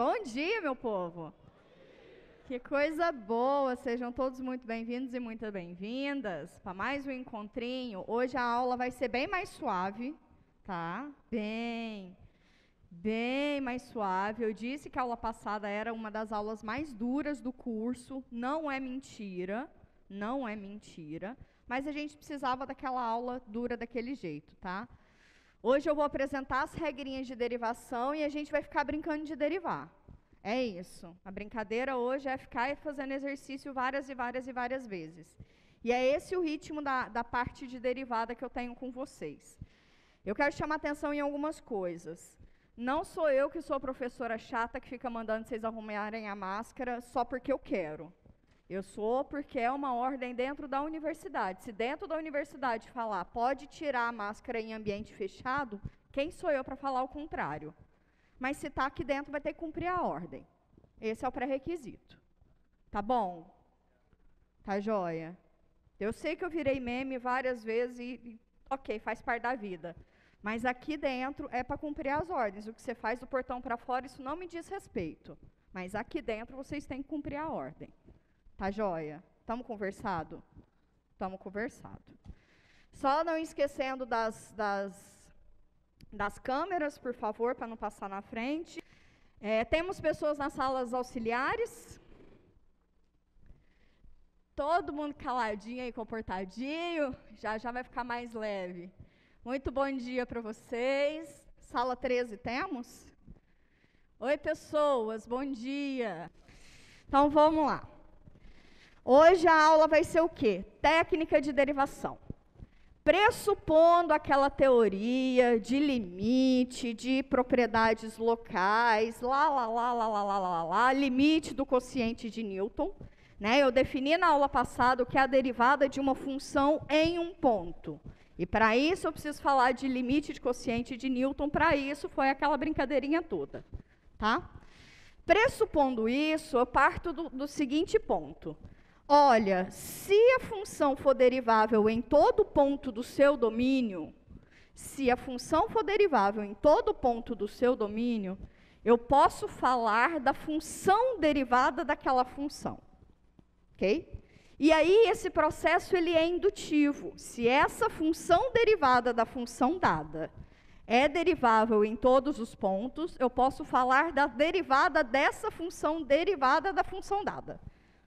Bom dia, meu povo! Que coisa boa! Sejam todos muito bem-vindos e muito bem-vindas para mais um encontrinho. Hoje a aula vai ser bem mais suave, tá? Bem mais suave. Eu disse que a aula passada era uma das aulas mais duras do curso. Não é mentira, mas a gente precisava daquela aula dura daquele jeito, tá? Hoje eu vou apresentar as regrinhas de derivação e a gente vai ficar brincando de derivar. É isso. A brincadeira hoje é ficar fazendo exercício várias vezes. E é esse o ritmo da parte de derivada que eu tenho com vocês. Eu quero chamar atenção em algumas coisas. Não sou eu que sou a professora chata que fica mandando vocês arrumarem a máscara só porque eu quero. Eu sou porque é uma ordem dentro da universidade. Se dentro da universidade falar pode tirar a máscara em ambiente fechado, quem sou eu para falar o contrário? Mas se está aqui dentro, vai ter que cumprir a ordem. Esse é o pré-requisito. Tá bom? Tá joia? Eu sei que eu virei meme várias vezes e ok, faz parte da vida. Mas aqui dentro é para cumprir as ordens. O que você faz do portão para fora, isso não me diz respeito. Mas aqui dentro vocês têm que cumprir a ordem. Tá joia? Estamos conversado? Estamos conversado. Só não esquecendo das câmeras, por favor, para não passar na frente. Temos pessoas nas salas auxiliares. Todo mundo caladinho e comportadinho. Já vai ficar mais leve. Muito bom dia para vocês. Sala 13 temos? Oi, pessoas, bom dia. Então, vamos lá. Hoje a aula vai ser o quê? Técnica de derivação. Pressupondo aquela teoria de limite, de propriedades locais, limite do quociente de Newton. Né? Eu defini na aula passada o que é a derivada de uma função em um ponto. E para isso eu preciso falar de limite de quociente de Newton, para isso foi aquela brincadeirinha toda. Tá? Pressupondo isso, eu parto do seguinte ponto. Olha, se a função for derivável em todo ponto do seu domínio, eu posso falar da função derivada daquela função. Ok? E aí, esse processo ele é indutivo. Se essa função derivada da função dada é derivável em todos os pontos, eu posso falar da derivada dessa função derivada da função dada.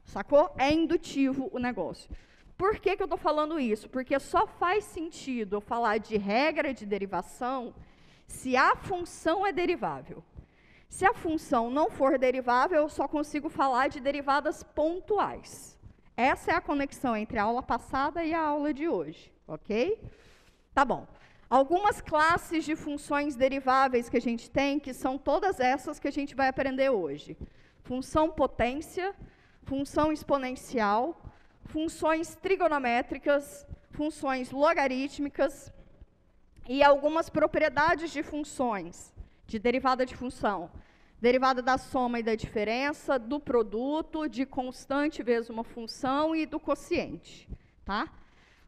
Sacou? É indutivo o negócio. Por que eu estou falando isso? Porque só faz sentido eu falar de regra de derivação se a função é derivável. Se a função não for derivável, eu só consigo falar de derivadas pontuais. Essa é a conexão entre a aula passada e a aula de hoje, ok? Tá bom. Algumas classes de funções deriváveis que a gente tem, que são todas essas que a gente vai aprender hoje. Função potência, função exponencial, funções trigonométricas, funções logarítmicas e algumas propriedades de funções, de derivada de função. Derivada da soma e da diferença, do produto, de constante vezes uma função e do quociente. Tá?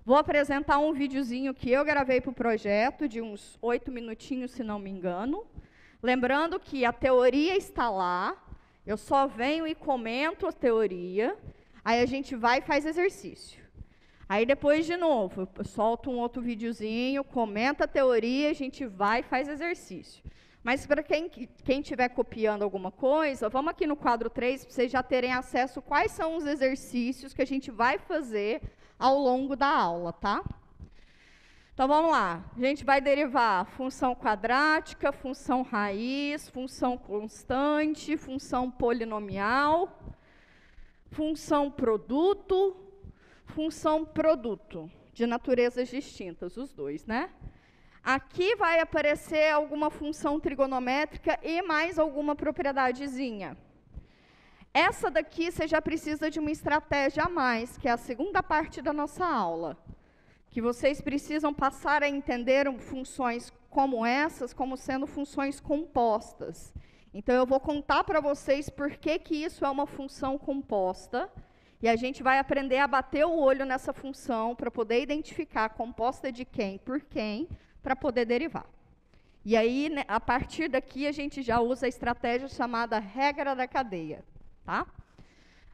Vou apresentar um videozinho que eu gravei para o projeto, de uns 8 minutinhos, se não me engano. Lembrando que a teoria está lá, eu só venho e comento a teoria, aí a gente vai e faz exercício. Aí depois, de novo, eu solto um outro videozinho, comenta a teoria, a gente vai e faz exercício. Mas para quem estiver copiando alguma coisa, vamos aqui no quadro 3, para vocês já terem acesso a quais são os exercícios que a gente vai fazer ao longo da aula, tá? Então, vamos lá. A gente vai derivar função quadrática, função raiz, função constante, função polinomial, função produto, de naturezas distintas, os dois, né? Aqui vai aparecer alguma função trigonométrica e mais alguma propriedadezinha. Essa daqui você já precisa de uma estratégia a mais, que é a segunda parte da nossa aula. Que vocês precisam passar a entender funções como essas, como sendo funções compostas. Então, eu vou contar para vocês por que isso é uma função composta, e a gente vai aprender a bater o olho nessa função para poder identificar composta de quem por quem, para poder derivar. E aí, né, a partir daqui, a gente já usa a estratégia chamada regra da cadeia, tá?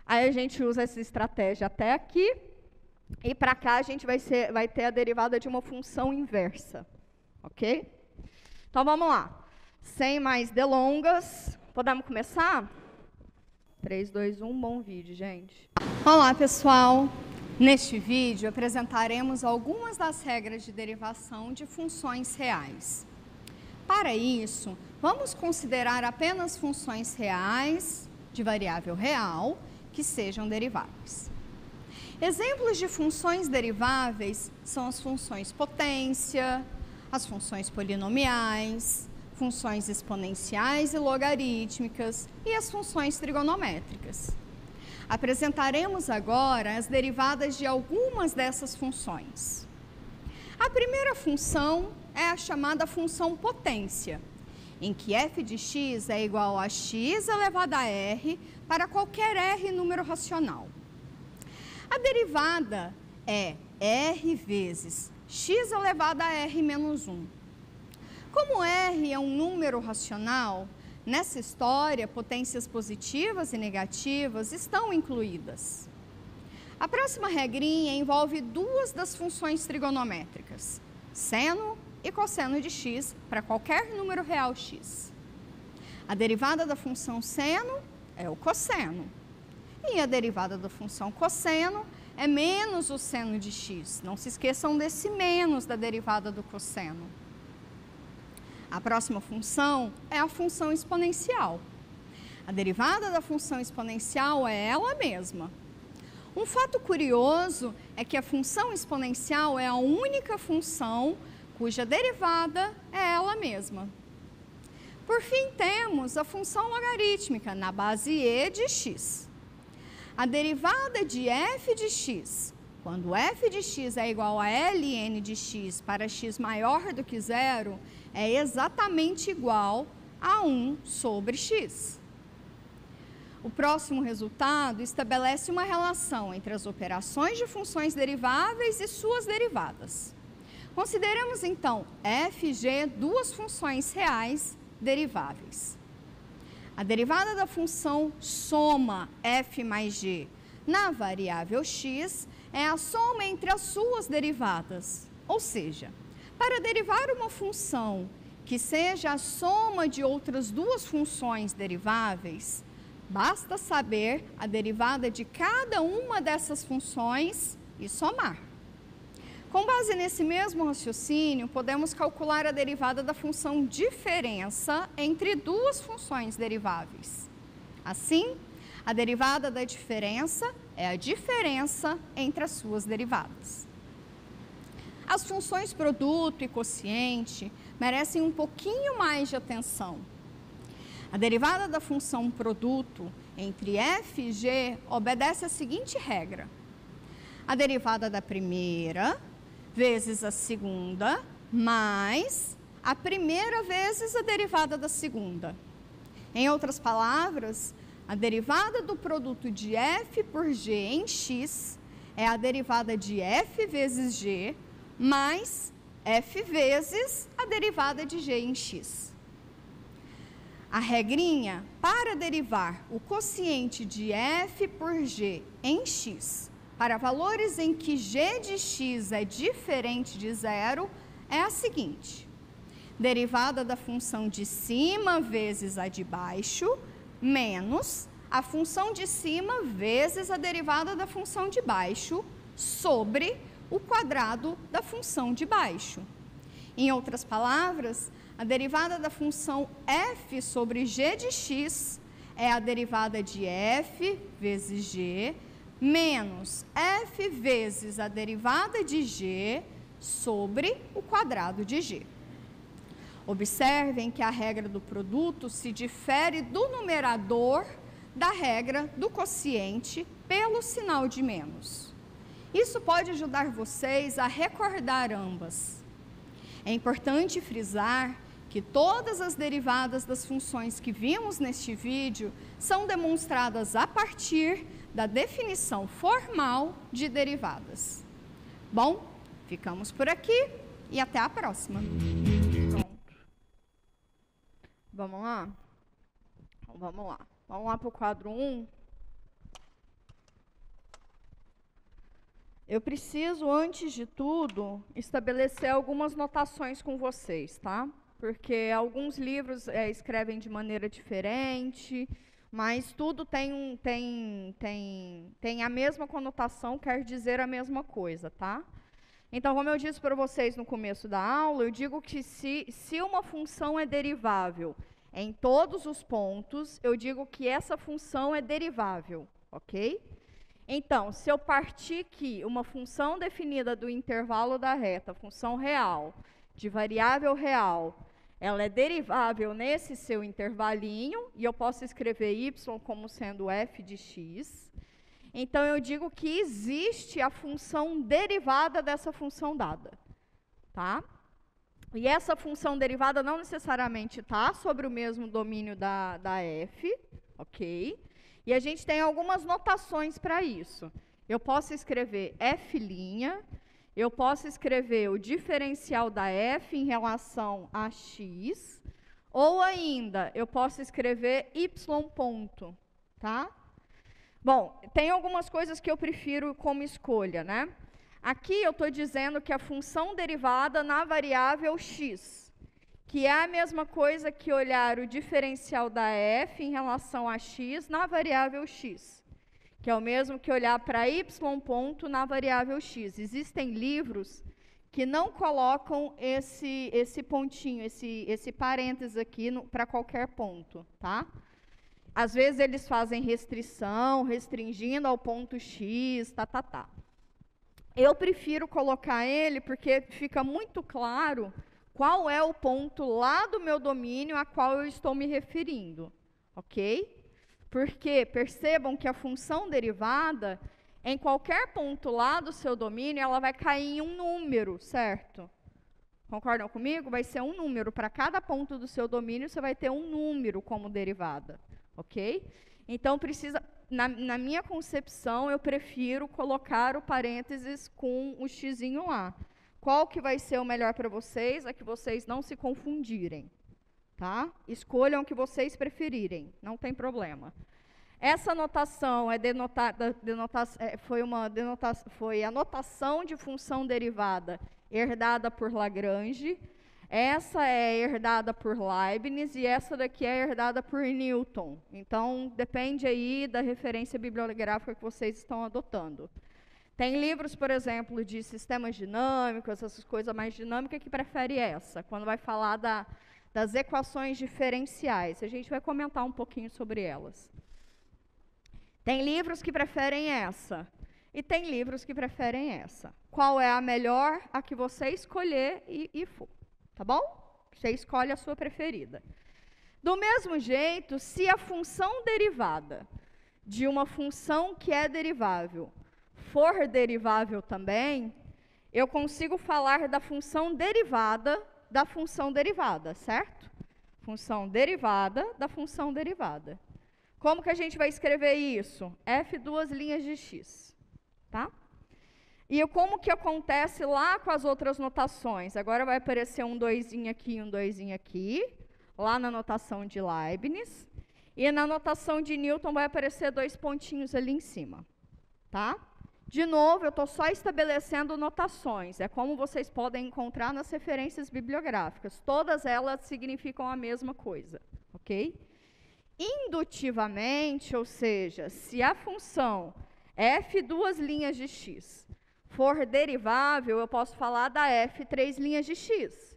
Aí a gente usa essa estratégia até aqui, e para cá a gente vai ter a derivada de uma função inversa, ok? Então, vamos lá. Sem mais delongas, podemos começar? 3, 2, 1, bom vídeo, gente. Olá, pessoal. Neste vídeo, apresentaremos algumas das regras de derivação de funções reais. Para isso, vamos considerar apenas funções reais de variável real que sejam deriváveis. Exemplos de funções deriváveis são as funções potência, as funções polinomiais, funções exponenciais e logarítmicas e as funções trigonométricas. Apresentaremos agora as derivadas de algumas dessas funções. A primeira função é a chamada função potência, em que f de x é igual a x elevado a r para qualquer r número racional. A derivada é r vezes x elevado a r menos 1. Como r é um número racional, nessa história, potências positivas e negativas estão incluídas. A próxima regrinha envolve duas das funções trigonométricas, seno e cosseno de x para qualquer número real x. A derivada da função seno é o cosseno. E a derivada da função cosseno é menos o seno de x. Não se esqueçam desse menos da derivada do cosseno. A próxima função é a função exponencial. A derivada da função exponencial é ela mesma. Um fato curioso é que a função exponencial é a única função cuja derivada é ela mesma. Por fim, temos a função logarítmica na base e de x. A derivada de f de x, quando f de x é igual a ln de x para x maior do que zero, é exatamente igual a 1 sobre x. O próximo resultado estabelece uma relação entre as operações de funções deriváveis e suas derivadas. Consideremos, então, f e g duas funções reais deriváveis. A derivada da função soma f mais g na variável x é a soma entre as suas derivadas. Ou seja, para derivar uma função que seja a soma de outras duas funções deriváveis, basta saber a derivada de cada uma dessas funções e somar. Com base nesse mesmo raciocínio, podemos calcular a derivada da função diferença entre duas funções deriváveis. Assim, a derivada da diferença é a diferença entre as suas derivadas. As funções produto e quociente merecem um pouquinho mais de atenção. A derivada da função produto entre f e g obedece à seguinte regra. A derivada da primeira vezes a segunda, mais a primeira vezes a derivada da segunda. Em outras palavras, a derivada do produto de f por g em x é a derivada de f vezes g mais f vezes a derivada de g em x. A regrinha para derivar o quociente de f por g em x para valores em que g de x é diferente de zero é a seguinte. Derivada da função de cima vezes a de baixo, menos a função de cima vezes a derivada da função de baixo, sobre o quadrado da função de baixo. Em outras palavras, a derivada da função f sobre g de x é a derivada de f vezes g, menos f vezes a derivada de g sobre o quadrado de g. Observem que a regra do produto se difere do numerador da regra do quociente pelo sinal de menos. Isso pode ajudar vocês a recordar ambas. É importante frisar que todas as derivadas das funções que vimos neste vídeo são demonstradas a partir da definição formal de derivadas. Bom, ficamos por aqui e até a próxima. Vamos lá? Vamos lá. Vamos lá para o quadro 1. Eu preciso, antes de tudo, estabelecer algumas notações com vocês, tá? Porque alguns livros escrevem de maneira diferente, mas tudo tem a mesma conotação, quer dizer a mesma coisa, tá? Então, como eu disse para vocês no começo da aula, eu digo que se uma função é derivável em todos os pontos, eu digo que essa função é derivável, ok? Então, se eu partir que uma função definida do intervalo da reta, função real, de variável real, ela é derivável nesse seu intervalinho, e eu posso escrever y como sendo f de x, então eu digo que existe a função derivada dessa função dada, tá? E essa função derivada não necessariamente está sobre o mesmo domínio da f, ok? E a gente tem algumas notações para isso. Eu posso escrever f', eu posso escrever o diferencial da f em relação a x, ou ainda, eu posso escrever y ponto, tá? Bom, tem algumas coisas que eu prefiro como escolha, né? Aqui eu estou dizendo que a função derivada na variável x, que é a mesma coisa que olhar o diferencial da f em relação a x na variável x, que é o mesmo que olhar para y ponto na variável x. Existem livros que não colocam esse pontinho, esse parênteses aqui para qualquer ponto, tá? Às vezes eles fazem restrição, restringindo ao ponto x, tá. Eu prefiro colocar ele porque fica muito claro qual é o ponto lá do meu domínio a qual eu estou me referindo, ok? Porque percebam que a função derivada, em qualquer ponto lá do seu domínio, ela vai cair em um número, certo? Concordam comigo? Vai ser um número. Para cada ponto do seu domínio, você vai ter um número como derivada, ok? Então, na minha concepção, eu prefiro colocar o parênteses com o xizinho lá. Qual que vai ser o melhor para vocês? É que vocês não se confundirem, tá? Escolham o que vocês preferirem, não tem problema. Essa notação foi a notação de função derivada herdada por Lagrange. Essa é herdada por Leibniz e essa daqui é herdada por Newton. Então, depende aí da referência bibliográfica que vocês estão adotando. Tem livros, por exemplo, de sistemas dinâmicos, essas coisas mais dinâmicas, que prefere essa, quando vai falar das equações diferenciais. A gente vai comentar um pouquinho sobre elas. Tem livros que preferem essa, e tem livros que preferem essa. Qual é a melhor? A que você escolher e for, tá bom? Você escolhe a sua preferida. Do mesmo jeito, se a função derivada de uma função que é derivável for derivável também, eu consigo falar da função derivada da função derivada, certo? Função derivada da função derivada. Como que a gente vai escrever isso? F duas linhas de x, tá? E como que acontece lá com as outras notações? Agora vai aparecer um doisinho aqui e um doisinho aqui, lá na notação de Leibniz, e na notação de Newton vai aparecer dois pontinhos ali em cima, tá? De novo, eu estou só estabelecendo notações, é como vocês podem encontrar nas referências bibliográficas. Todas elas significam a mesma coisa, ok? Indutivamente, ou seja, se a função f duas linhas de x for derivável, eu posso falar da f três linhas de x.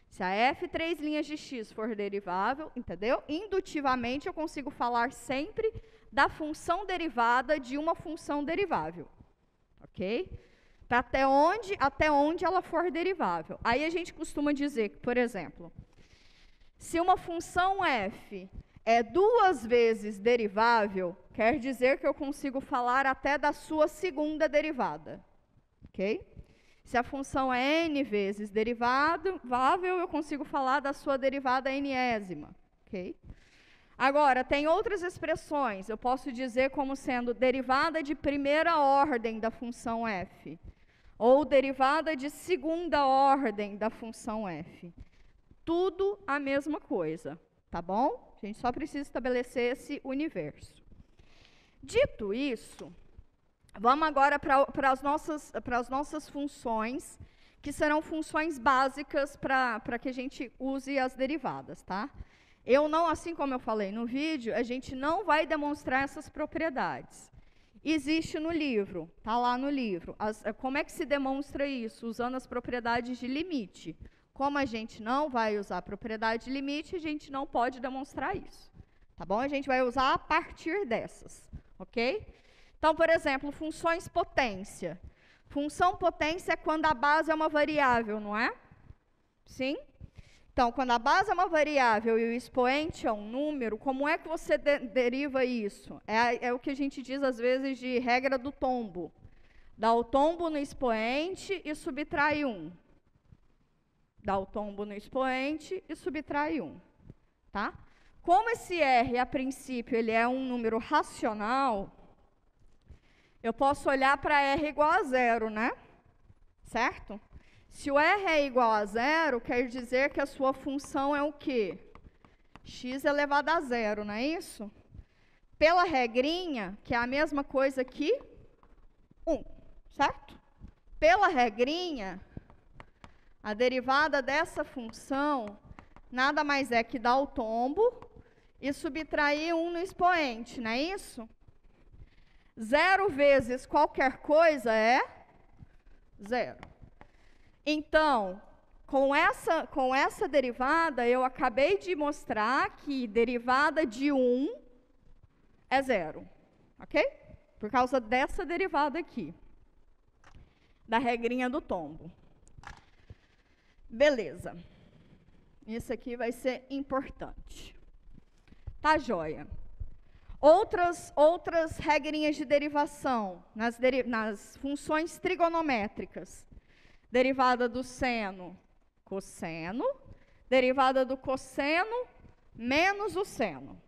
Se a f três linhas de x for derivável, entendeu? Indutivamente, eu consigo falar sempre da função derivada de uma função derivável. Ok? Até onde ela for derivável. Aí a gente costuma dizer que, por exemplo, se uma função f é duas vezes derivável, quer dizer que eu consigo falar até da sua segunda derivada. Ok? Se a função é n vezes derivável, eu consigo falar da sua derivada enésima. Ok? Agora, tem outras expressões. Eu posso dizer como sendo derivada de primeira ordem da função f, ou derivada de segunda ordem da função f. Tudo a mesma coisa, tá bom? A gente só precisa estabelecer esse universo. Dito isso, vamos agora para as nossas funções, que serão funções básicas para que a gente use as derivadas, tá? Eu não, assim como eu falei no vídeo, a gente não vai demonstrar essas propriedades. Existe no livro, tá lá no livro. Como é que se demonstra isso? Usando as propriedades de limite. Como a gente não vai usar a propriedade de limite, a gente não pode demonstrar isso. Tá bom? A gente vai usar a partir dessas, ok? Então, por exemplo, funções potência. Função potência é quando a base é uma variável, não é? Sim? Então, quando a base é uma variável e o expoente é um número, como é que você deriva isso? É o que a gente diz, às vezes, de regra do tombo. Dá o tombo no expoente e subtrai 1. Dá o tombo no expoente e subtrai 1. Tá? Como esse R, a princípio, ele é um número racional, eu posso olhar para R igual a 0, né? Certo? Se o R é igual a 0, quer dizer que a sua função é o quê? X elevado a 0, não é isso? Pela regrinha, que é a mesma coisa que 1, certo? Pela regrinha, a derivada dessa função nada mais é que dar o tombo e subtrair 1 no expoente, não é isso? 0 vezes qualquer coisa é 0. Então, com essa derivada, eu acabei de mostrar que derivada de 1 é 0. Ok? Por causa dessa derivada aqui. Da regrinha do tombo. Beleza. Isso aqui vai ser importante. Tá joia. Outras regrinhas de derivação nas funções trigonométricas. Derivada do seno, cosseno. Derivada do cosseno, menos o seno.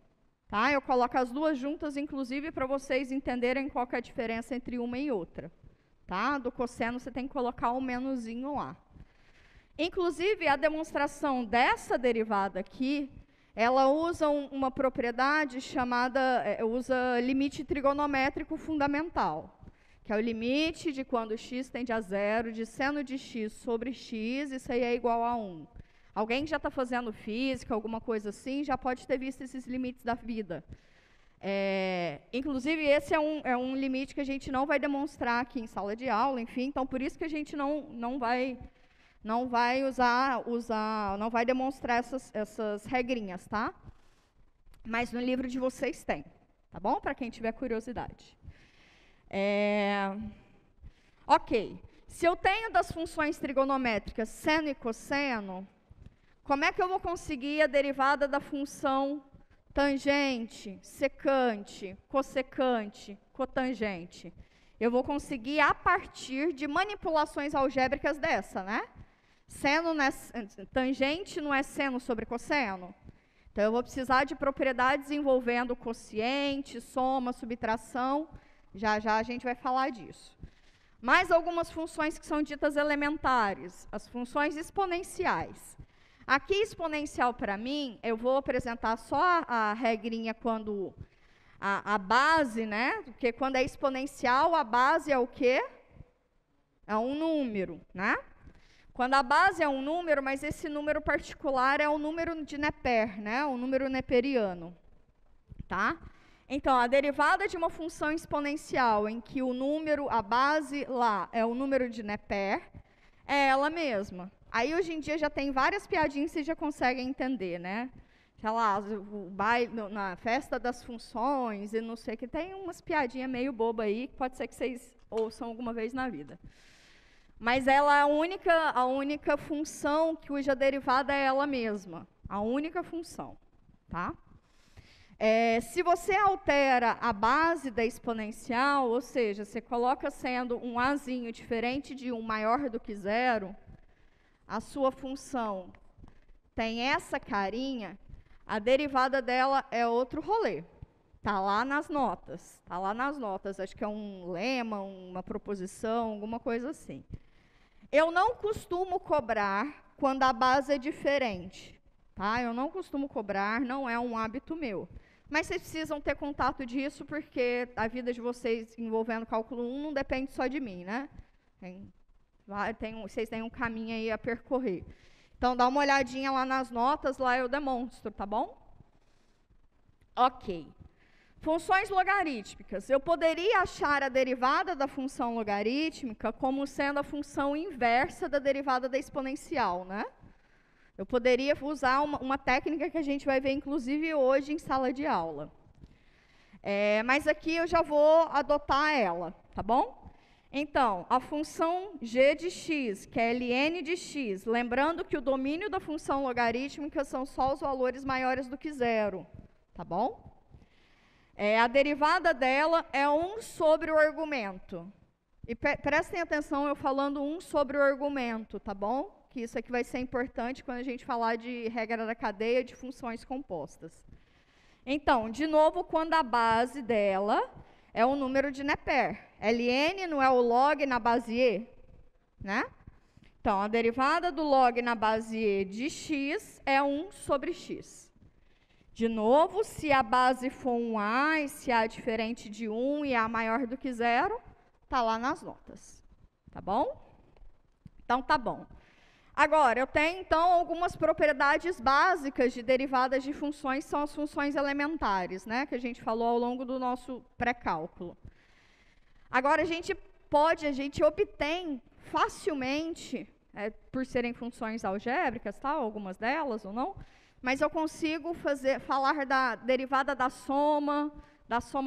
Tá? Eu coloco as duas juntas, inclusive, para vocês entenderem qual que é a diferença entre uma e outra. Tá? Do cosseno, você tem que colocar o menuzinho lá. Inclusive, a demonstração dessa derivada aqui, ela usa uma propriedade chamada, usa limite trigonométrico fundamental, que é o limite de quando x tende a 0, de seno de x sobre x, isso aí é igual a 1. Alguém que já está fazendo física, alguma coisa assim, já pode ter visto esses limites da vida. Inclusive, esse é um limite que a gente não vai demonstrar aqui em sala de aula, enfim, então por isso que a gente não vai demonstrar essas regrinhas, tá? Mas no livro de vocês tem, tá bom? Para quem tiver curiosidade. Ok. Se eu tenho das funções trigonométricas seno e cosseno, como é que eu vou conseguir a derivada da função tangente, secante, cossecante, cotangente? Eu vou conseguir a partir de manipulações algébricas dessa, né? Tangente não é seno sobre cosseno? Então, eu vou precisar de propriedades envolvendo quociente, soma, subtração. Já a gente vai falar disso. Mais algumas funções que são ditas elementares, as funções exponenciais. Aqui, exponencial para mim, eu vou apresentar só a regrinha quando a base, né? Porque quando é exponencial, a base é o quê? É um número, né? Quando a base é um número, mas esse número particular é o número de Neper, né? O número neperiano, tá? Então, a derivada de uma função exponencial em que o número, a base lá é o número de Neper, é ela mesma. Aí, hoje em dia, já tem várias piadinhas que vocês já conseguem entender, né? Sei lá, o baile, na festa das funções e não sei o que, tem umas piadinhas meio boba aí, que pode ser que vocês ouçam alguma vez na vida. Mas ela é a única função cuja derivada é ela mesma. A única função, tá? Se você altera a base da exponencial, ou seja, você coloca sendo um azinho diferente de 1 maior do que 0, a sua função tem essa carinha, a derivada dela é outro rolê. Está lá nas notas. Está lá nas notas. Acho que é um lema, uma proposição, alguma coisa assim. Eu não costumo cobrar quando a base é diferente. tá? Eu não costumo cobrar, não é um hábito meu. Mas vocês precisam ter contato disso, porque a vida de vocês envolvendo cálculo 1 não depende só de mim, né? Vocês têm um caminho aí a percorrer. Então, dá uma olhadinha lá nas notas, lá eu demonstro, tá bom? Ok. Funções logarítmicas. Eu poderia achar a derivada da função logarítmica como sendo a função inversa da derivada da exponencial, né? Eu poderia usar uma técnica que a gente vai ver, inclusive, hoje em sala de aula. Mas aqui eu já vou adotar ela, tá bom? Então, a função g de x, que é ln de x, lembrando que o domínio da função logarítmica são só os valores maiores do que zero, tá bom? A derivada dela é 1 sobre o argumento. E prestem atenção eu falando 1 sobre o argumento, tá bom? Que isso aqui vai ser importante quando a gente falar de regra da cadeia de funções compostas. Então, de novo, quando a base dela é o número de Neper. Ln não é o log na base e, né? Então, a derivada do log na base e de x é 1 sobre x. De novo, se a base for um A, e se A é diferente de 1 e A maior do que 0, está lá nas notas. Tá bom? Então, tá bom. Agora, eu tenho, então, algumas propriedades básicas de derivadas de funções, são as funções elementares, né, que a gente falou ao longo do nosso pré-cálculo. Agora, a gente obtém facilmente, por serem funções algébricas, tá, algumas delas ou não, mas eu consigo falar da derivada da soma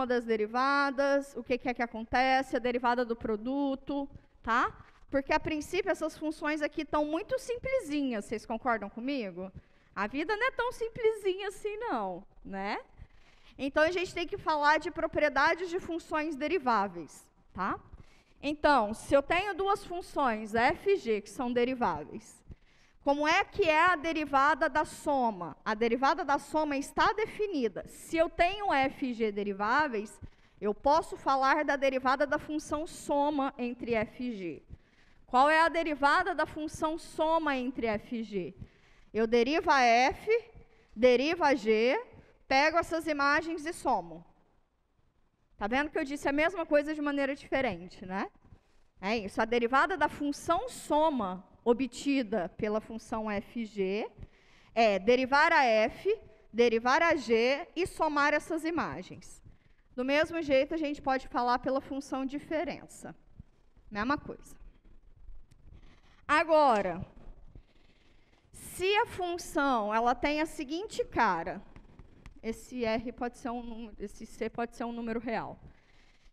das derivadas, o que é que acontece, a derivada do produto, tá? Porque, a princípio, essas funções aqui estão muito simplesinhas, vocês concordam comigo? A vida não é tão simplesinha assim, não, né? Então, a gente tem que falar de propriedades de funções deriváveis, tá? Então, se eu tenho duas funções, f e g, que são deriváveis, como é que é a derivada da soma? A derivada da soma está definida. Se eu tenho f e g deriváveis, eu posso falar da derivada da função soma entre f e g. Qual é a derivada da função soma entre f e g? Eu derivo a f, derivo a g, pego essas imagens e somo. Tá vendo que eu disse a mesma coisa de maneira diferente, né? É isso, a derivada da função soma obtida pela função fg é derivar a f, derivar a g e somar essas imagens. Do mesmo jeito, a gente pode falar pela função diferença. Mesma coisa. Agora, se a função ela tem a seguinte cara, esse R pode ser esse C pode ser um número real.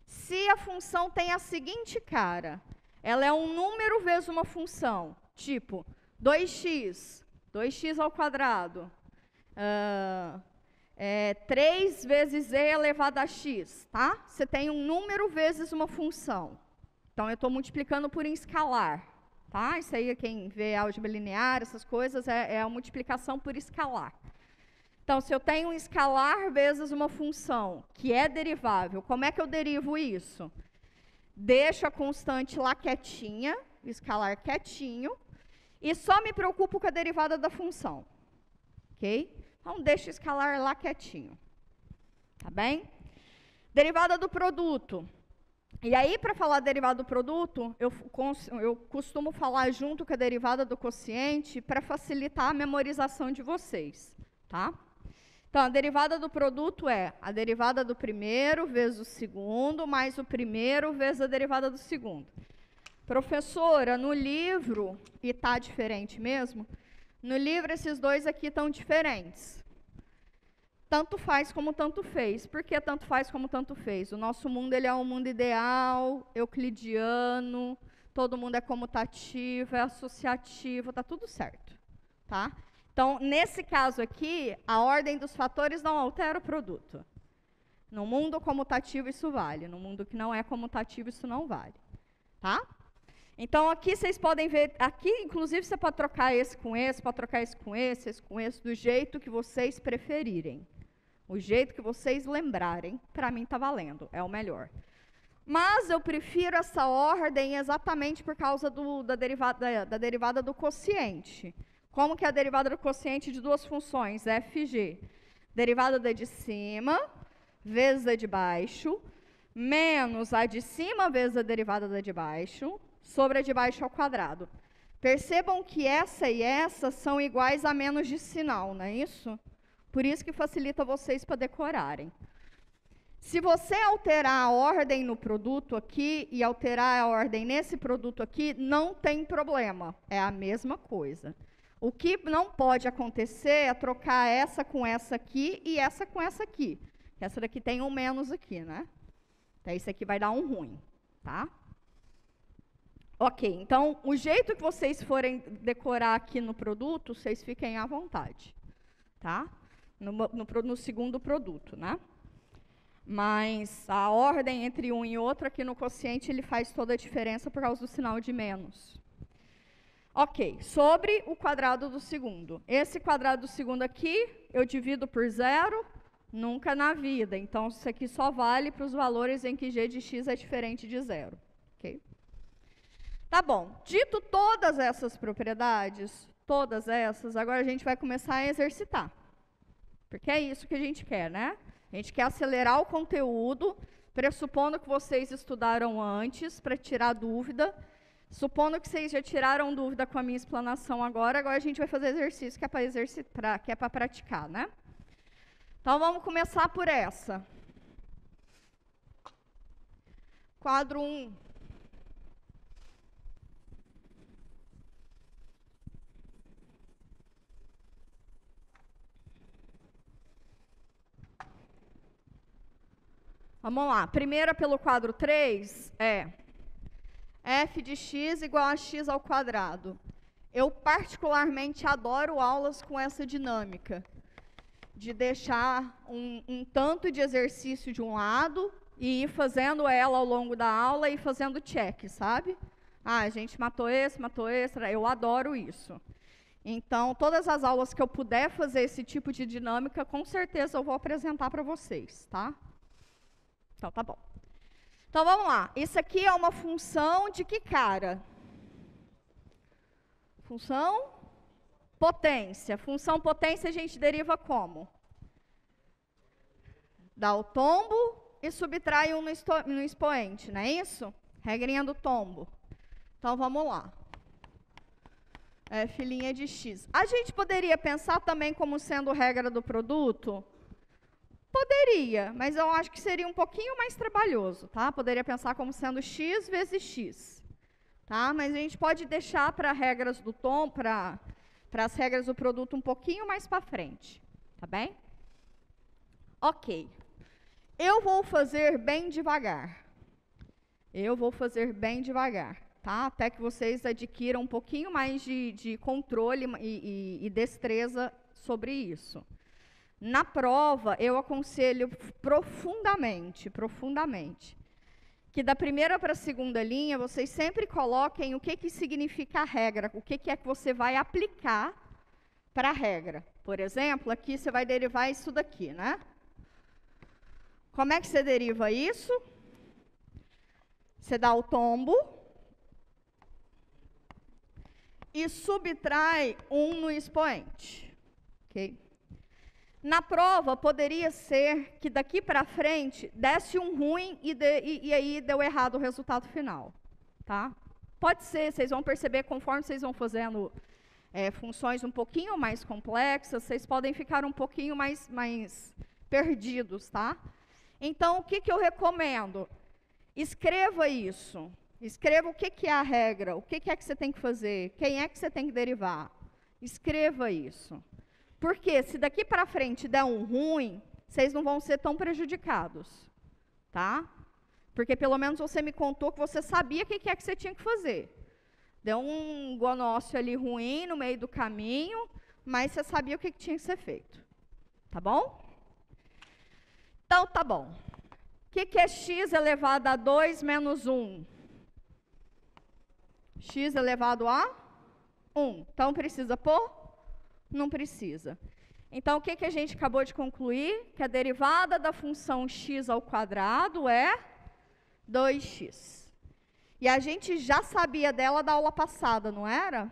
Se a função tem a seguinte cara, ela é um número vezes uma função, tipo 2x ao quadrado, 3 vezes e elevado a x, tá? Você tem um número vezes uma função. Então, eu estou multiplicando por escalar. Tá? Isso aí, quem vê álgebra linear, essas coisas, é a multiplicação por escalar. Então, se eu tenho um escalar vezes uma função que é derivável, como é que eu derivo isso? Deixo a constante lá quietinha, o escalar quietinho, e só me preocupo com a derivada da função. Ok? Então, deixo o escalar lá quietinho. Tá bem? Derivada do produto. E aí, para falar da derivada do produto, eu costumo falar junto com a derivada do quociente para facilitar a memorização de vocês, tá? Então, a derivada do produto é a derivada do primeiro vezes o segundo, mais o primeiro vezes a derivada do segundo. Professora, no livro, e está diferente mesmo, no livro esses dois aqui estão diferentes. Tanto faz como tanto fez. Por que tanto faz como tanto fez? O nosso mundo ele é um mundo ideal, euclidiano, todo mundo é comutativo, é associativo, está tudo certo. Tá? Então, nesse caso aqui, a ordem dos fatores não altera o produto. No mundo comutativo isso vale, no mundo que não é comutativo isso não vale. Tá? Então, aqui vocês podem ver, aqui inclusive você pode trocar esse com esse, pode trocar esse com esse com esse, do jeito que vocês preferirem. O jeito que vocês lembrarem, para mim está valendo, é o melhor. Mas eu prefiro essa ordem exatamente por causa da derivada do quociente. Como que é a derivada do quociente de duas funções, f e g? Derivada da de cima, vezes a de baixo, menos a de cima vezes a derivada da de baixo, sobre a de baixo ao quadrado. Percebam que essa e essa são iguais a menos de sinal, não é isso? Por isso que facilita vocês para decorarem. Se você alterar a ordem no produto aqui e alterar a ordem nesse produto aqui, não tem problema, é a mesma coisa. O que não pode acontecer é trocar essa com essa aqui e essa com essa aqui. Essa daqui tem um menos aqui, né? Então, isso aqui vai dar um ruim, tá? Ok, então, o jeito que vocês forem decorar aqui no produto, vocês fiquem à vontade, tá? No segundo produto, né? Mas a ordem entre um e outro aqui no quociente, ele faz toda a diferença por causa do sinal de menos. Ok, sobre o quadrado do segundo. Esse quadrado do segundo aqui, eu divido por zero, nunca na vida. Então, isso aqui só vale para os valores em que g de x é diferente de zero. Ok? Tá bom, dito todas essas propriedades, todas essas, agora a gente vai começar a exercitar. Porque é isso que a gente quer, né? A gente quer acelerar o conteúdo, pressupondo que vocês estudaram antes, para tirar dúvida. Supondo que vocês já tiraram dúvida com a minha explanação agora a gente vai fazer exercício que é para exercitar, que é para praticar, né? Então, vamos começar por essa. Quadro 1. Vamos lá. Primeira pelo quadro 3 é f de x igual a x ao quadrado. Eu particularmente adoro aulas com essa dinâmica, de deixar um tanto de exercício de um lado e ir fazendo ela ao longo da aula e fazendo check, sabe? Ah, a gente matou esse, eu adoro isso. Então, todas as aulas que eu puder fazer esse tipo de dinâmica, com certeza eu vou apresentar para vocês, tá? Então, tá bom. Então, vamos lá. Isso aqui é uma função de que cara? Função potência. Função potência a gente deriva como? Dá o tombo e subtrai um no expoente, não é isso? Regrinha do tombo. Então, vamos lá. F' de x. A gente poderia pensar também como sendo regra do produto? Poderia, mas eu acho que seria um pouquinho mais trabalhoso, tá? Poderia pensar como sendo x vezes x, tá? Mas a gente pode deixar para regras do tom, para as regras do produto um pouquinho mais para frente, tá bem? Ok. Eu vou fazer bem devagar. Tá? Até que vocês adquiram um pouquinho mais de controle e destreza sobre isso. Na prova, eu aconselho profundamente, que da primeira para a segunda linha, vocês sempre coloquem o que significa a regra, o que é que você vai aplicar para a regra. Por exemplo, aqui você vai derivar isso daqui, né? Como é que você deriva isso? Você dá o tombo e subtrai 1 no expoente, ok? Na prova, poderia ser que daqui para frente desse um ruim e aí deu errado o resultado final, tá? Pode ser, vocês vão perceber conforme vocês vão fazendo funções um pouquinho mais complexas, vocês podem ficar um pouquinho mais perdidos, tá? Então, o que eu recomendo? Escreva isso. Escreva o que é a regra, o que é que você tem que fazer, quem é que você tem que derivar. Escreva isso. Porque se daqui para frente der um ruim, vocês não vão ser tão prejudicados, tá? Porque pelo menos você me contou que você sabia o que é que você tinha que fazer. Deu um gonócio ali ruim no meio do caminho, mas você sabia o que tinha que ser feito. Tá bom? Então, tá bom. O que é x elevado a 2 menos 1? X elevado a 1. Então, precisa pôr? Não precisa. Então, o que a gente acabou de concluir? Que a derivada da função x ao quadrado é 2x. E a gente já sabia dela da aula passada, não era?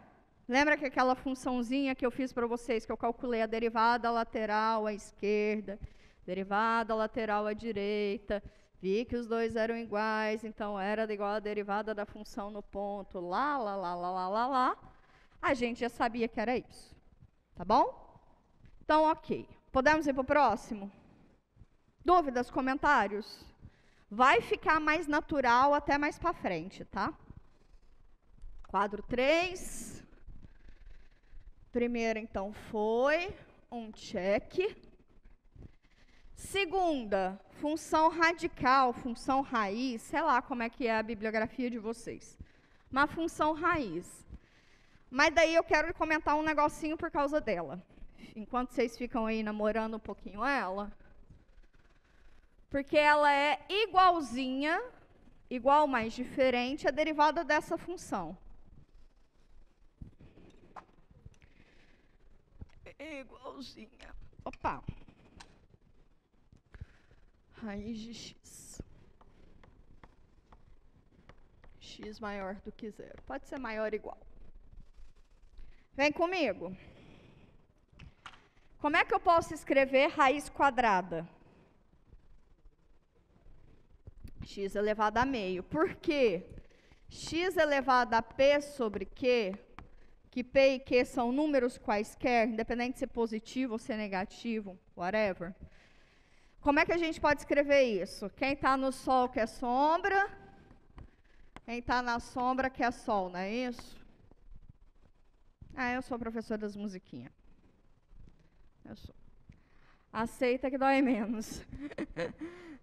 Lembra que aquela funçãozinha que eu fiz para vocês, que eu calculei a derivada lateral à esquerda, derivada lateral à direita, vi que os dois eram iguais, então era igual a derivada da função no ponto, lá. A gente já sabia que era isso. Tá bom? Então, ok. Podemos ir para o próximo? Dúvidas, comentários? Vai ficar mais natural até mais para frente, tá? Quadro 3. Primeira, então, foi um check. Segunda, função radical, função raiz, sei lá como é que é a bibliografia de vocês. Uma função raiz. Mas daí eu quero comentar um negocinho por causa dela. Enquanto vocês ficam aí namorando um pouquinho ela. Porque ela é igualzinha, igual mais diferente, a derivada dessa função. Igualzinha. Opa. Raiz de x. X maior do que zero. Pode ser maior ou igual. Vem comigo. Como é que eu posso escrever raiz quadrada? X elevado a meio. Por quê? X elevado a p sobre q, que P e Q são números quaisquer, independente de ser positivo ou ser negativo, whatever. Como é que a gente pode escrever isso? Quem está no sol quer sombra, quem está na sombra quer sol, não é isso? Eu sou professora das musiquinhas. Eu sou. Aceita que dói menos.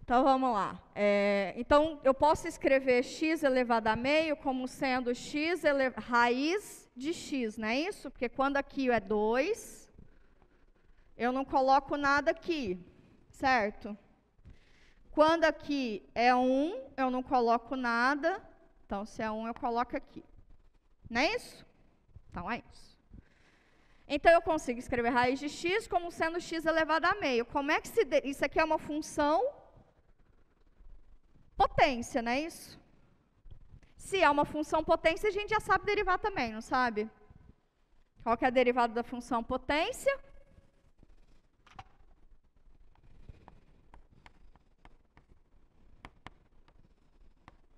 Então, vamos lá. Então, eu posso escrever x elevado a meio como sendo x raiz de x, não é isso? Porque quando aqui é 2, eu não coloco nada aqui, certo? Quando aqui é 1, eu não coloco nada. Então, se é 1, eu coloco aqui. Não é isso? Então, é isso. Então, eu consigo escrever raiz de x como sendo x elevado a meio. Como é que se... Isso aqui é uma função potência, não é isso? Se é uma função potência, a gente já sabe derivar também, não sabe? Qual que é a derivada da função potência?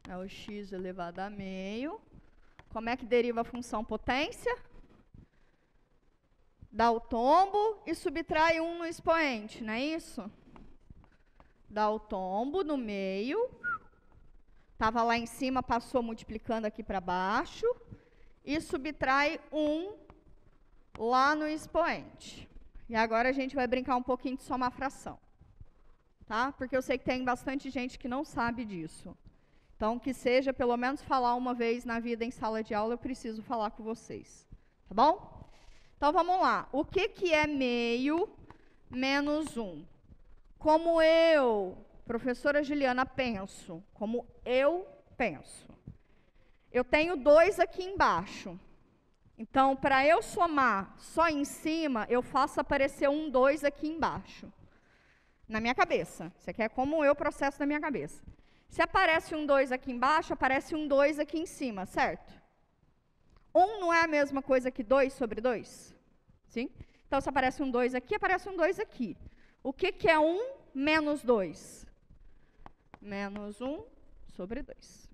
É o x elevado a meio. Como é que deriva a função potência? Dá o tombo e subtrai 1 no expoente, não é isso? Dá o tombo no meio. Estava lá em cima, passou multiplicando aqui para baixo. E subtrai 1 lá no expoente. E agora a gente vai brincar um pouquinho de somar fração. Tá? Porque eu sei que tem bastante gente que não sabe disso. Então, que seja pelo menos falar uma vez na vida em sala de aula, eu preciso falar com vocês. Tá bom? Então, vamos lá. O que é meio menos 1? Como eu, professora Juliana, penso? Como eu penso? Eu tenho 2 aqui embaixo. Então, para eu somar só em cima, eu faço aparecer 1, 2 aqui embaixo. Na minha cabeça. Isso aqui é como eu processo na minha cabeça. Se aparece 1, 2 aqui embaixo, aparece 1, 2 aqui em cima, certo? 1 não é a mesma coisa que 2 sobre 2? Sim? Então, se aparece 1, 2 aqui, aparece 1, 2 aqui. O que é 1 menos 2? Menos 1 sobre 2.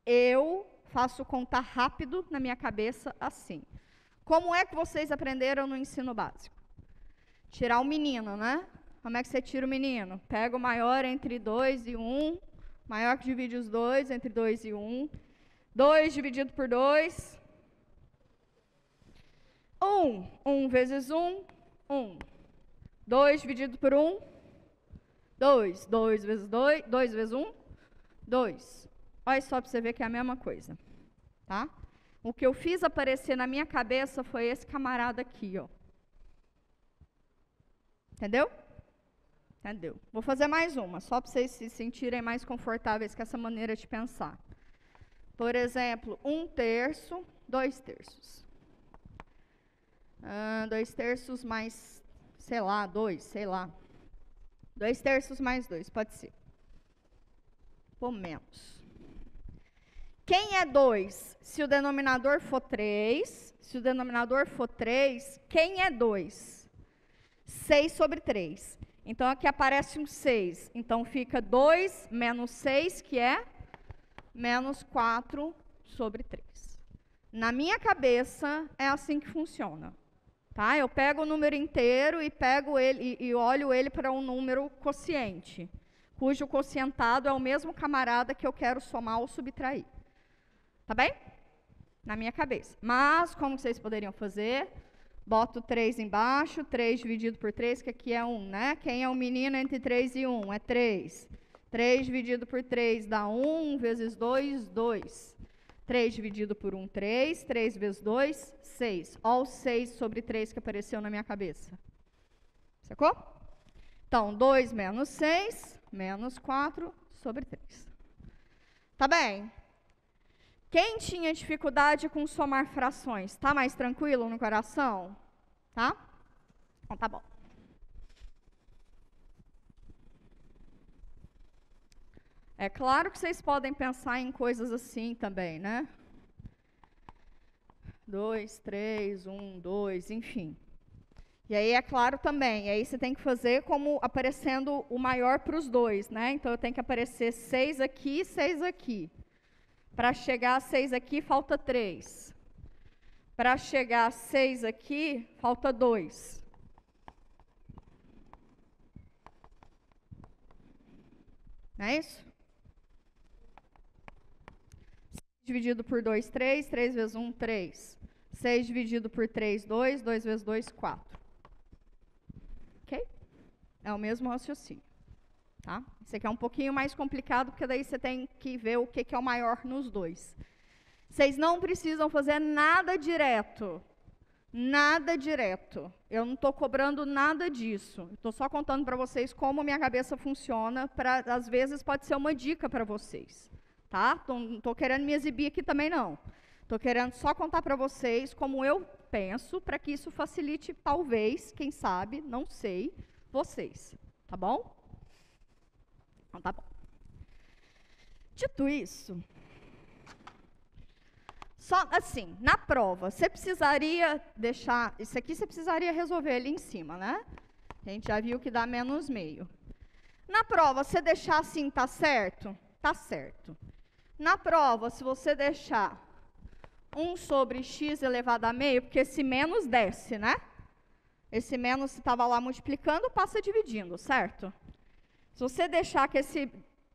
Eu faço contar rápido na minha cabeça assim. Como é que vocês aprenderam no ensino básico? Tirar o menino, né? Como é que você tira o menino? Pega o maior entre 2 e 1. Maior que divide os 2 entre 2 e 1. 2 dividido por 2. 1. 1 vezes 1, 1. 2 dividido por 1, 2. 2 vezes 2, 2 vezes 1, 2. Olha só para você ver que é a mesma coisa. Tá? O que eu fiz aparecer na minha cabeça foi esse camarada aqui, ó. Entendeu? Entendeu? Vou fazer mais uma, só para vocês se sentirem mais confortáveis com essa maneira de pensar. Por exemplo, 1/3, 2/3. 2/3 mais, sei lá, 2, sei lá. 2/3 mais 2, pode ser. Ou menos. Quem é 2? Se o denominador for 3, se o denominador for 3, quem é 2? 6 sobre 3. Então, aqui aparece um 6. Então, fica 2 menos 6, que é menos 4 sobre 3. Na minha cabeça, é assim que funciona. Tá? Eu pego o número inteiro e pego ele e olho ele para um número quociente, cujo quocientado é o mesmo camarada que eu quero somar ou subtrair. Tá bem? Na minha cabeça. Mas, como vocês poderiam fazer? Boto 3 embaixo, 3 dividido por 3, que aqui é 1, né? Quem é o menino entre 3 e 1? É 3. 3 dividido por 3 dá 1, vezes 2, 2. 3 dividido por 1, 3. 3 vezes 2, 6. Olha o 6 sobre 3 que apareceu na minha cabeça. Sacou? Então, 2 menos 6, menos 4 sobre 3. Tá bem? Quem tinha dificuldade com somar frações, está mais tranquilo no coração? Tá? Então tá bom. É claro que vocês podem pensar em coisas assim também, né? 2, 3, 1, 2, enfim. E aí é claro também, e aí você tem que fazer como aparecendo o maior para os dois, né? Então eu tenho que aparecer 6 aqui e 6 aqui. Para chegar a 6 aqui, falta 3. Para chegar a 6 aqui, falta 2. Não é isso? 6 dividido por 2, 3. 3 vezes 1, 3. 6 dividido por 3, 2. 2 vezes 2, 4. Ok? É o mesmo raciocínio. Tá? Isso aqui é um pouquinho mais complicado, porque daí você tem que ver o que é o maior nos dois. Vocês não precisam fazer nada direto. Nada direto. Eu não estou cobrando nada disso. Estou só contando para vocês como minha cabeça funciona, às vezes pode ser uma dica para vocês. Tá? Não estou querendo me exibir aqui também, não. Estou querendo só contar para vocês como eu penso, para que isso facilite, talvez, quem sabe, não sei, vocês. Tá bom? Então, tá bom. Dito isso, só assim, na prova, você precisaria deixar, isso aqui você precisaria resolver ali em cima, né? A gente já viu que dá menos meio. Na prova, você deixar assim, tá certo? Tá certo. Na prova, se você deixar 1 sobre x elevado a meio, porque esse menos desce, né? Esse menos, se estava lá multiplicando, passa dividindo, certo? Se você deixar que esse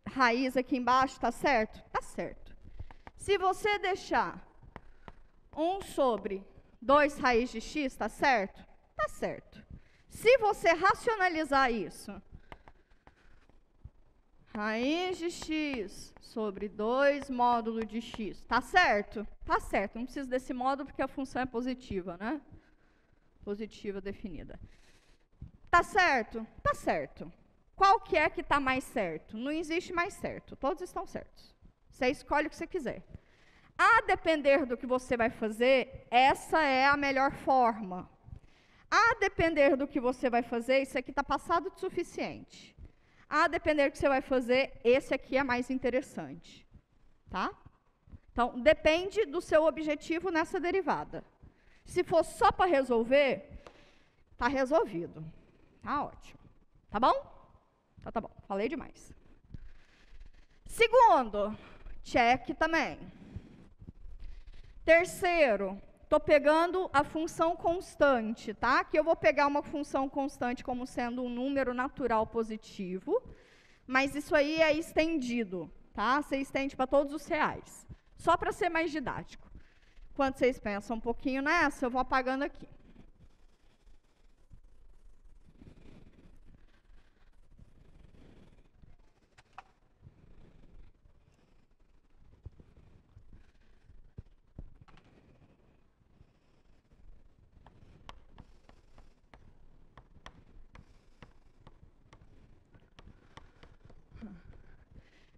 raiz aqui embaixo, tá certo? Tá certo. Se você deixar 1 sobre 2 raiz de x, tá certo? Tá certo. Se você racionalizar isso, raiz de x sobre 2 módulo de x, tá certo? Tá certo. Não precisa desse módulo porque a função é positiva, né? Positiva definida. Tá certo? Tá certo. Qual que é que está mais certo? Não existe mais certo, todos estão certos. Você escolhe o que você quiser. A depender do que você vai fazer, essa é a melhor forma. A depender do que você vai fazer, isso aqui está passado de suficiente. A depender do que você vai fazer, esse aqui é mais interessante. Tá? Então, depende do seu objetivo nessa derivada. Se for só para resolver, está resolvido. Tá ótimo. Tá bom? Então, tá bom, falei demais. Segundo, check também. Terceiro, estou pegando a função constante, tá? Que eu vou pegar uma função constante como sendo um número natural positivo, mas isso aí é estendido, tá? Você estende para todos os reais, só para ser mais didático. Quando vocês pensam um pouquinho nessa, eu vou apagando aqui.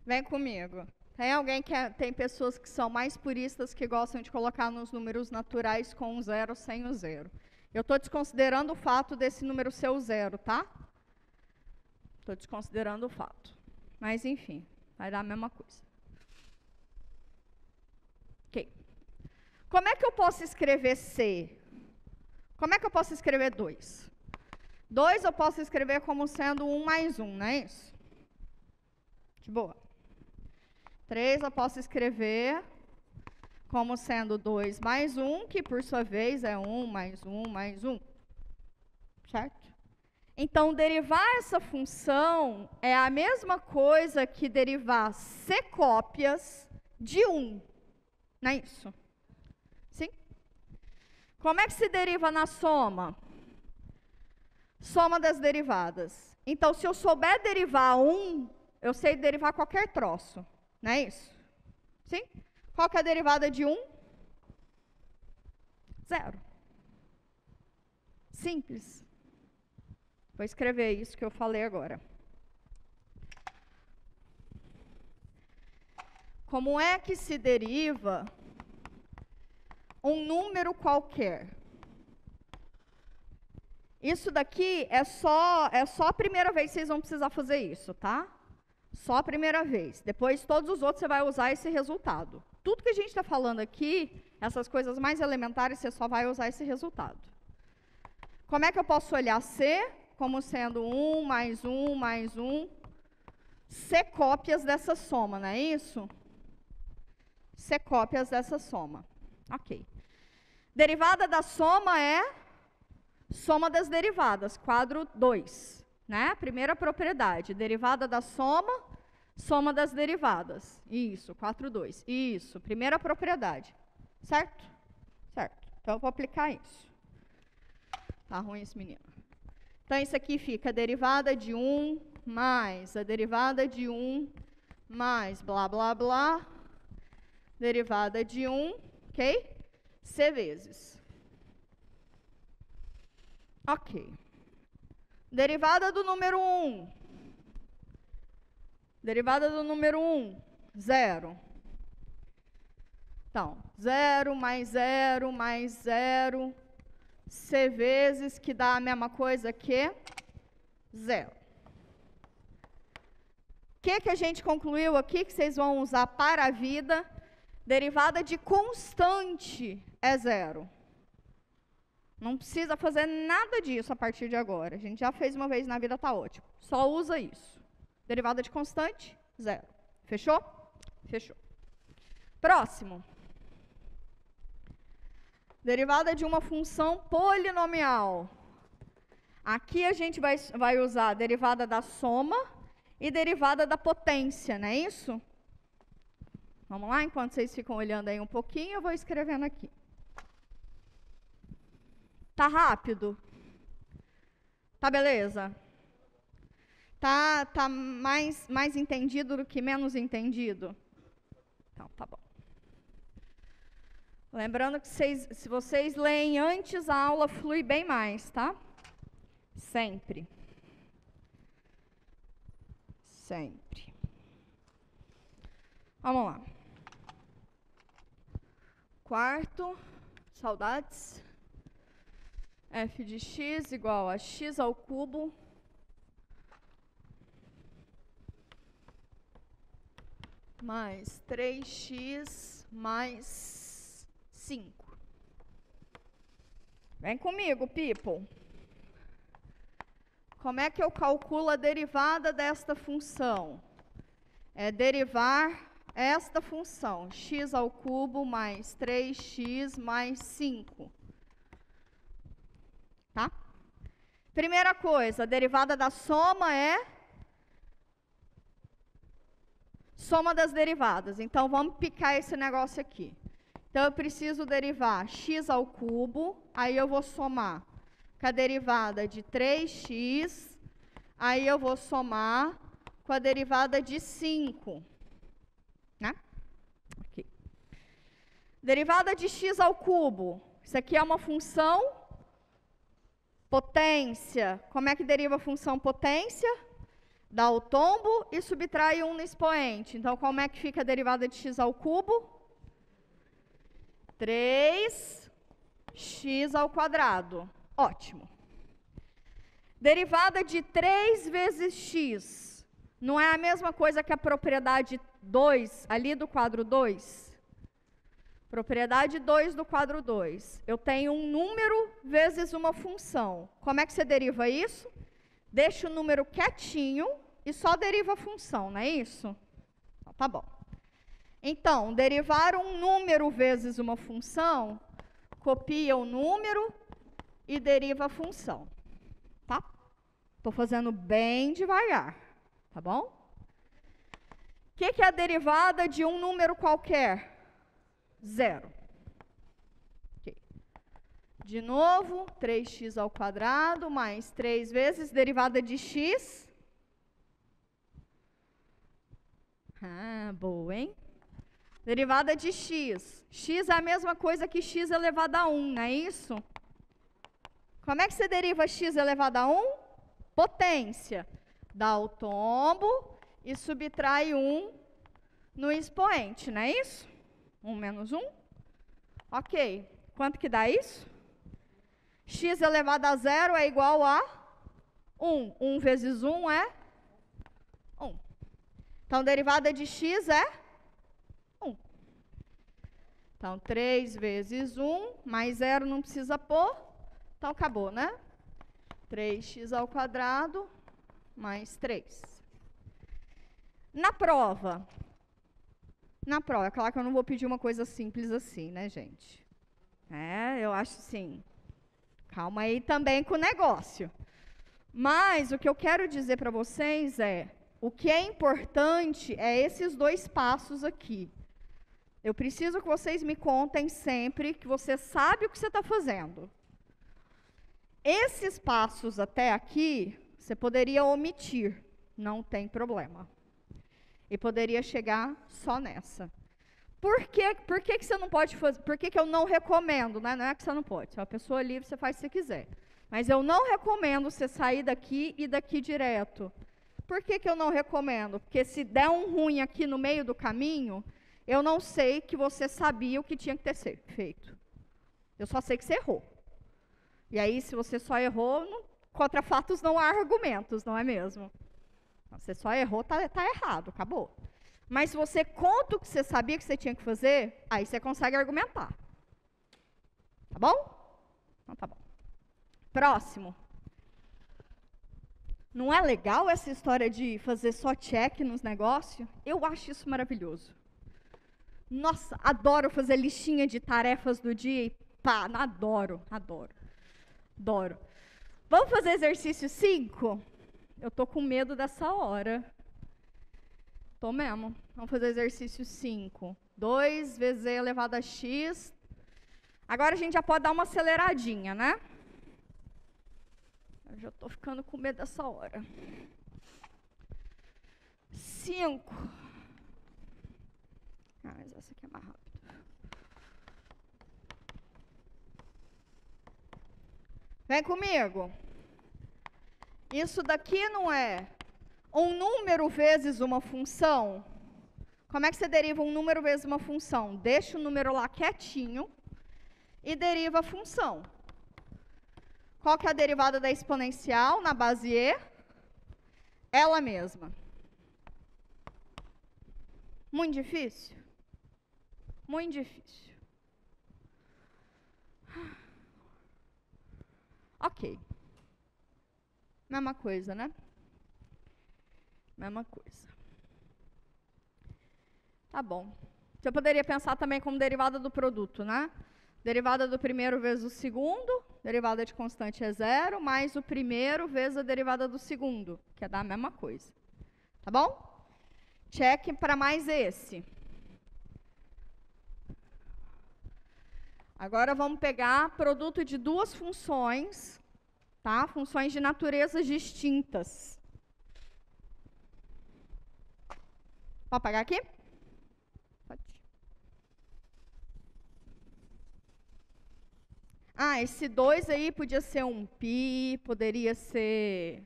Vem comigo. Tem pessoas que são mais puristas que gostam de colocar nos números naturais com o zero sem o zero. Eu estou desconsiderando o fato desse número ser o zero, tá? Estou desconsiderando o fato. Mas, enfim, vai dar a mesma coisa. Ok. Como é que eu posso escrever C? Como é que eu posso escrever 2? 2 eu posso escrever como sendo 1 mais 1, não é isso? De boa. 3 eu posso escrever como sendo 2 mais 1, que por sua vez é 1 mais 1 mais 1. Certo? Então, derivar essa função é a mesma coisa que derivar C cópias de 1. Não é isso? Sim? Como é que se deriva na soma? Soma das derivadas. Então, se eu souber derivar 1, eu sei derivar qualquer troço. Não é isso? Sim? Qual que é a derivada de 1? 0. Simples. Vou escrever isso que eu falei agora. Como é que se deriva um número qualquer? Isso daqui é só a primeira vez que vocês vão precisar fazer isso, tá? Só a primeira vez. Depois, todos os outros, você vai usar esse resultado. Tudo que a gente está falando aqui, essas coisas mais elementares, você só vai usar esse resultado. Como é que eu posso olhar C? Como sendo 1 mais 1 mais 1. C cópias dessa soma, não é isso? C cópias dessa soma. Ok. Derivada da soma é soma das derivadas, quadro 2. Né? Primeira propriedade, derivada da soma, soma das derivadas. Isso, 4,2. Isso, primeira propriedade. Certo? Certo. Então, eu vou aplicar isso. Tá ruim esse menino. Então, isso aqui fica a derivada de 1 mais a derivada de 1 mais blá, blá, blá. Derivada de 1, ok? C vezes. Ok. Derivada do número 1. Derivada do número 1, 0. Então, 0 mais 0 mais 0, C vezes, que dá a mesma coisa que 0. O que a gente concluiu aqui, que vocês vão usar para a vida? Derivada de constante é 0. Não precisa fazer nada disso a partir de agora. A gente já fez uma vez na vida, está ótimo. Só usa isso. Derivada de constante, 0. Fechou? Fechou. Próximo. Derivada de uma função polinomial. Aqui a gente vai usar a derivada da soma e derivada da potência, não é isso? Vamos lá? Enquanto vocês ficam olhando aí um pouquinho, eu vou escrevendo aqui. Tá rápido? Tá beleza? Tá mais entendido do que menos entendido? Então, tá bom. Lembrando que se vocês leem antes, a aula flui bem mais, tá? Sempre. Sempre. Vamos lá. Quarto, saudades. F de x igual a x ao cubo mais 3x mais 5. Vem comigo, people. Como é que eu calculo a derivada desta função? É derivar esta função, x ao cubo mais 3x mais 5. Tá? Primeira coisa, a derivada da soma é soma das derivadas. Então, vamos picar esse negócio aqui. Então, eu preciso derivar x ao cubo, aí eu vou somar com a derivada de 3x, aí eu vou somar com a derivada de 5. Né? Aqui. Derivada de x ao cubo. Isso aqui é uma função potência. Como é que deriva a função potência? Dá o tombo e subtrai 1 no expoente. Então, como é que fica a derivada de x ao cubo? 3x ao quadrado. Ótimo. Derivada de 3 vezes x. Não é a mesma coisa que a propriedade 2, ali do quadro 2? Propriedade 2 do quadro 2. Eu tenho um número vezes uma função. Como é que você deriva isso? Deixa o número quietinho e só deriva a função, não é isso? Então, tá bom. Então, derivar um número vezes uma função, copia o número e deriva a função. Tá? Estou fazendo bem devagar, tá bom? O que é a derivada de um número qualquer? 0. Okay. De novo, 3x ao quadrado mais 3 vezes derivada de x. Ah, boa, hein? Derivada de x. X é a mesma coisa que x elevado a 1, não é isso? Como é que você deriva x elevado a 1? Potência. Dá o tombo e subtrai 1 no expoente, não é isso? 1 menos 1. Ok. Quanto que dá isso? X elevado a 0 é igual a 1. 1 vezes 1 é 1. Então, derivada de x é 1. Então, 3 vezes 1 mais 0 não precisa pôr. Então, acabou, né? 3x ao quadrado mais 3. Na prova, é claro que eu não vou pedir uma coisa simples assim, né, gente? Eu acho assim, calma aí também com o negócio. Mas o que eu quero dizer para vocês é, o que é importante é esses 2 passos aqui. Eu preciso que vocês me contem sempre que você sabe o que você está fazendo. Esses passos até aqui, você poderia omitir, não tem problema. E poderia chegar só nessa. Por que você não pode fazer? Por que eu não recomendo? Né? Não é que você não pode. Se é uma pessoa livre, você faz se você quiser. Mas eu não recomendo você sair daqui e daqui direto. Por que eu não recomendo? Porque se der um ruim aqui no meio do caminho, eu não sei que você sabia o que tinha que ter feito. Eu só sei que você errou. E aí, se você só errou, contra fatos não há argumentos, não é mesmo? Você só errou, tá errado, acabou. Mas se você conta o que você sabia que você tinha que fazer, aí você consegue argumentar. Tá bom? Então tá bom. Próximo. Não é legal essa história de fazer só check nos negócios? Eu acho isso maravilhoso. Nossa, adoro fazer listinha de tarefas do dia e pá, adoro. Vamos fazer exercício 5? Eu tô com medo dessa hora. Tô mesmo. Vamos fazer exercício 5. 2 vezes e elevado a x. Agora a gente já pode dar uma aceleradinha, né? Eu já tô ficando com medo dessa hora. 5. Mas essa aqui é mais rápida. Vem comigo. Isso daqui não é um número vezes uma função? Como é que você deriva um número vezes uma função? Deixa o número lá quietinho e deriva a função. Qual que é a derivada da exponencial na base e? Ela mesma. Muito difícil? Muito difícil. Ok. Mesma coisa, né? Mesma coisa. Tá bom. Você poderia pensar também como derivada do produto, né? Derivada do primeiro vezes o segundo, derivada de constante é 0, mais o primeiro vezes a derivada do segundo, que é da mesma coisa. Tá bom? Check para mais esse. Agora vamos pegar produto de 2 funções, tá? Funções de naturezas distintas. Pode apagar aqui? Pode. Esse 2 aí podia ser um π, poderia ser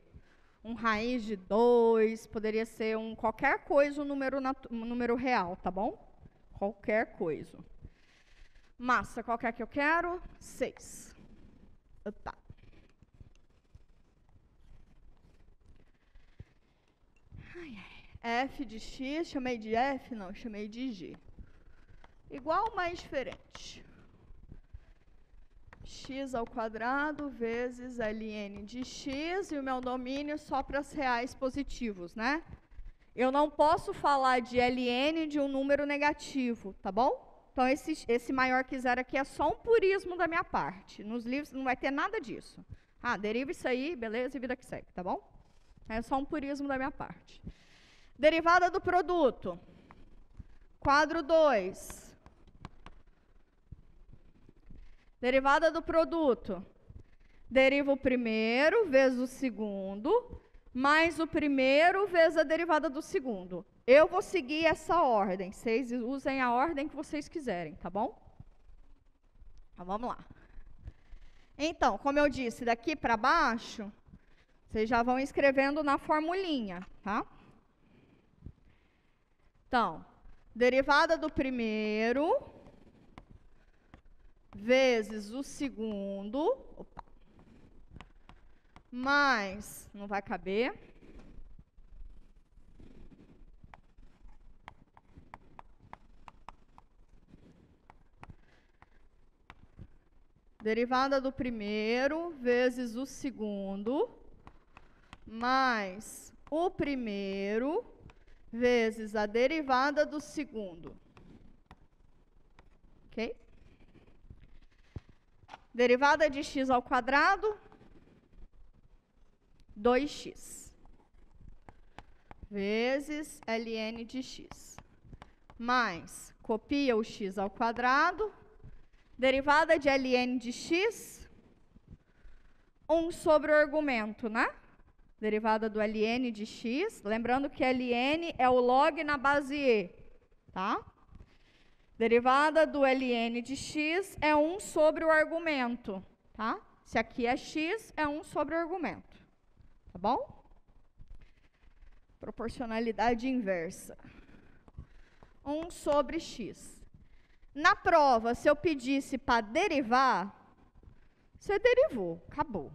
um raiz de 2, poderia ser qualquer coisa, um número real, tá bom? Qualquer coisa. Massa, qual que é que eu quero? 6. Opa. F de x, chamei de F? Não, chamei de G. igual ou mais diferente? X ao quadrado vezes ln de x, e o meu domínio só para os reais positivos, né? Eu não posso falar de ln de um número negativo, tá bom? Então, esse maior que zero aqui é só um purismo da minha parte. Nos livros não vai ter nada disso. Ah, deriva isso aí, beleza, e vida que segue, tá bom? É só um purismo da minha parte. Derivada do produto. Quadro 2. Derivada do produto. Deriva o primeiro vezes o segundo, mais o primeiro vezes a derivada do segundo. Eu vou seguir essa ordem. Vocês usem a ordem que vocês quiserem, tá bom? Então, vamos lá. Então, como eu disse, daqui para baixo, vocês já vão escrevendo na formulinha, tá? Então, derivada do primeiro vezes o segundo, opa, mais, não vai caber, derivada do primeiro vezes o segundo, mais o primeiro vezes a derivada do segundo. Ok? Derivada de x ao quadrado, 2x, vezes ln de x, mais, copia o x ao quadrado, derivada de ln de x, 1 sobre o argumento, né? Derivada do ln de x, lembrando que ln é o log na base e, tá? Derivada do ln de x é 1 sobre o argumento, tá? Se aqui é x, é 1 sobre o argumento, tá bom? Proporcionalidade inversa. 1 sobre x. Na prova, se eu pedisse para derivar, você derivou, acabou.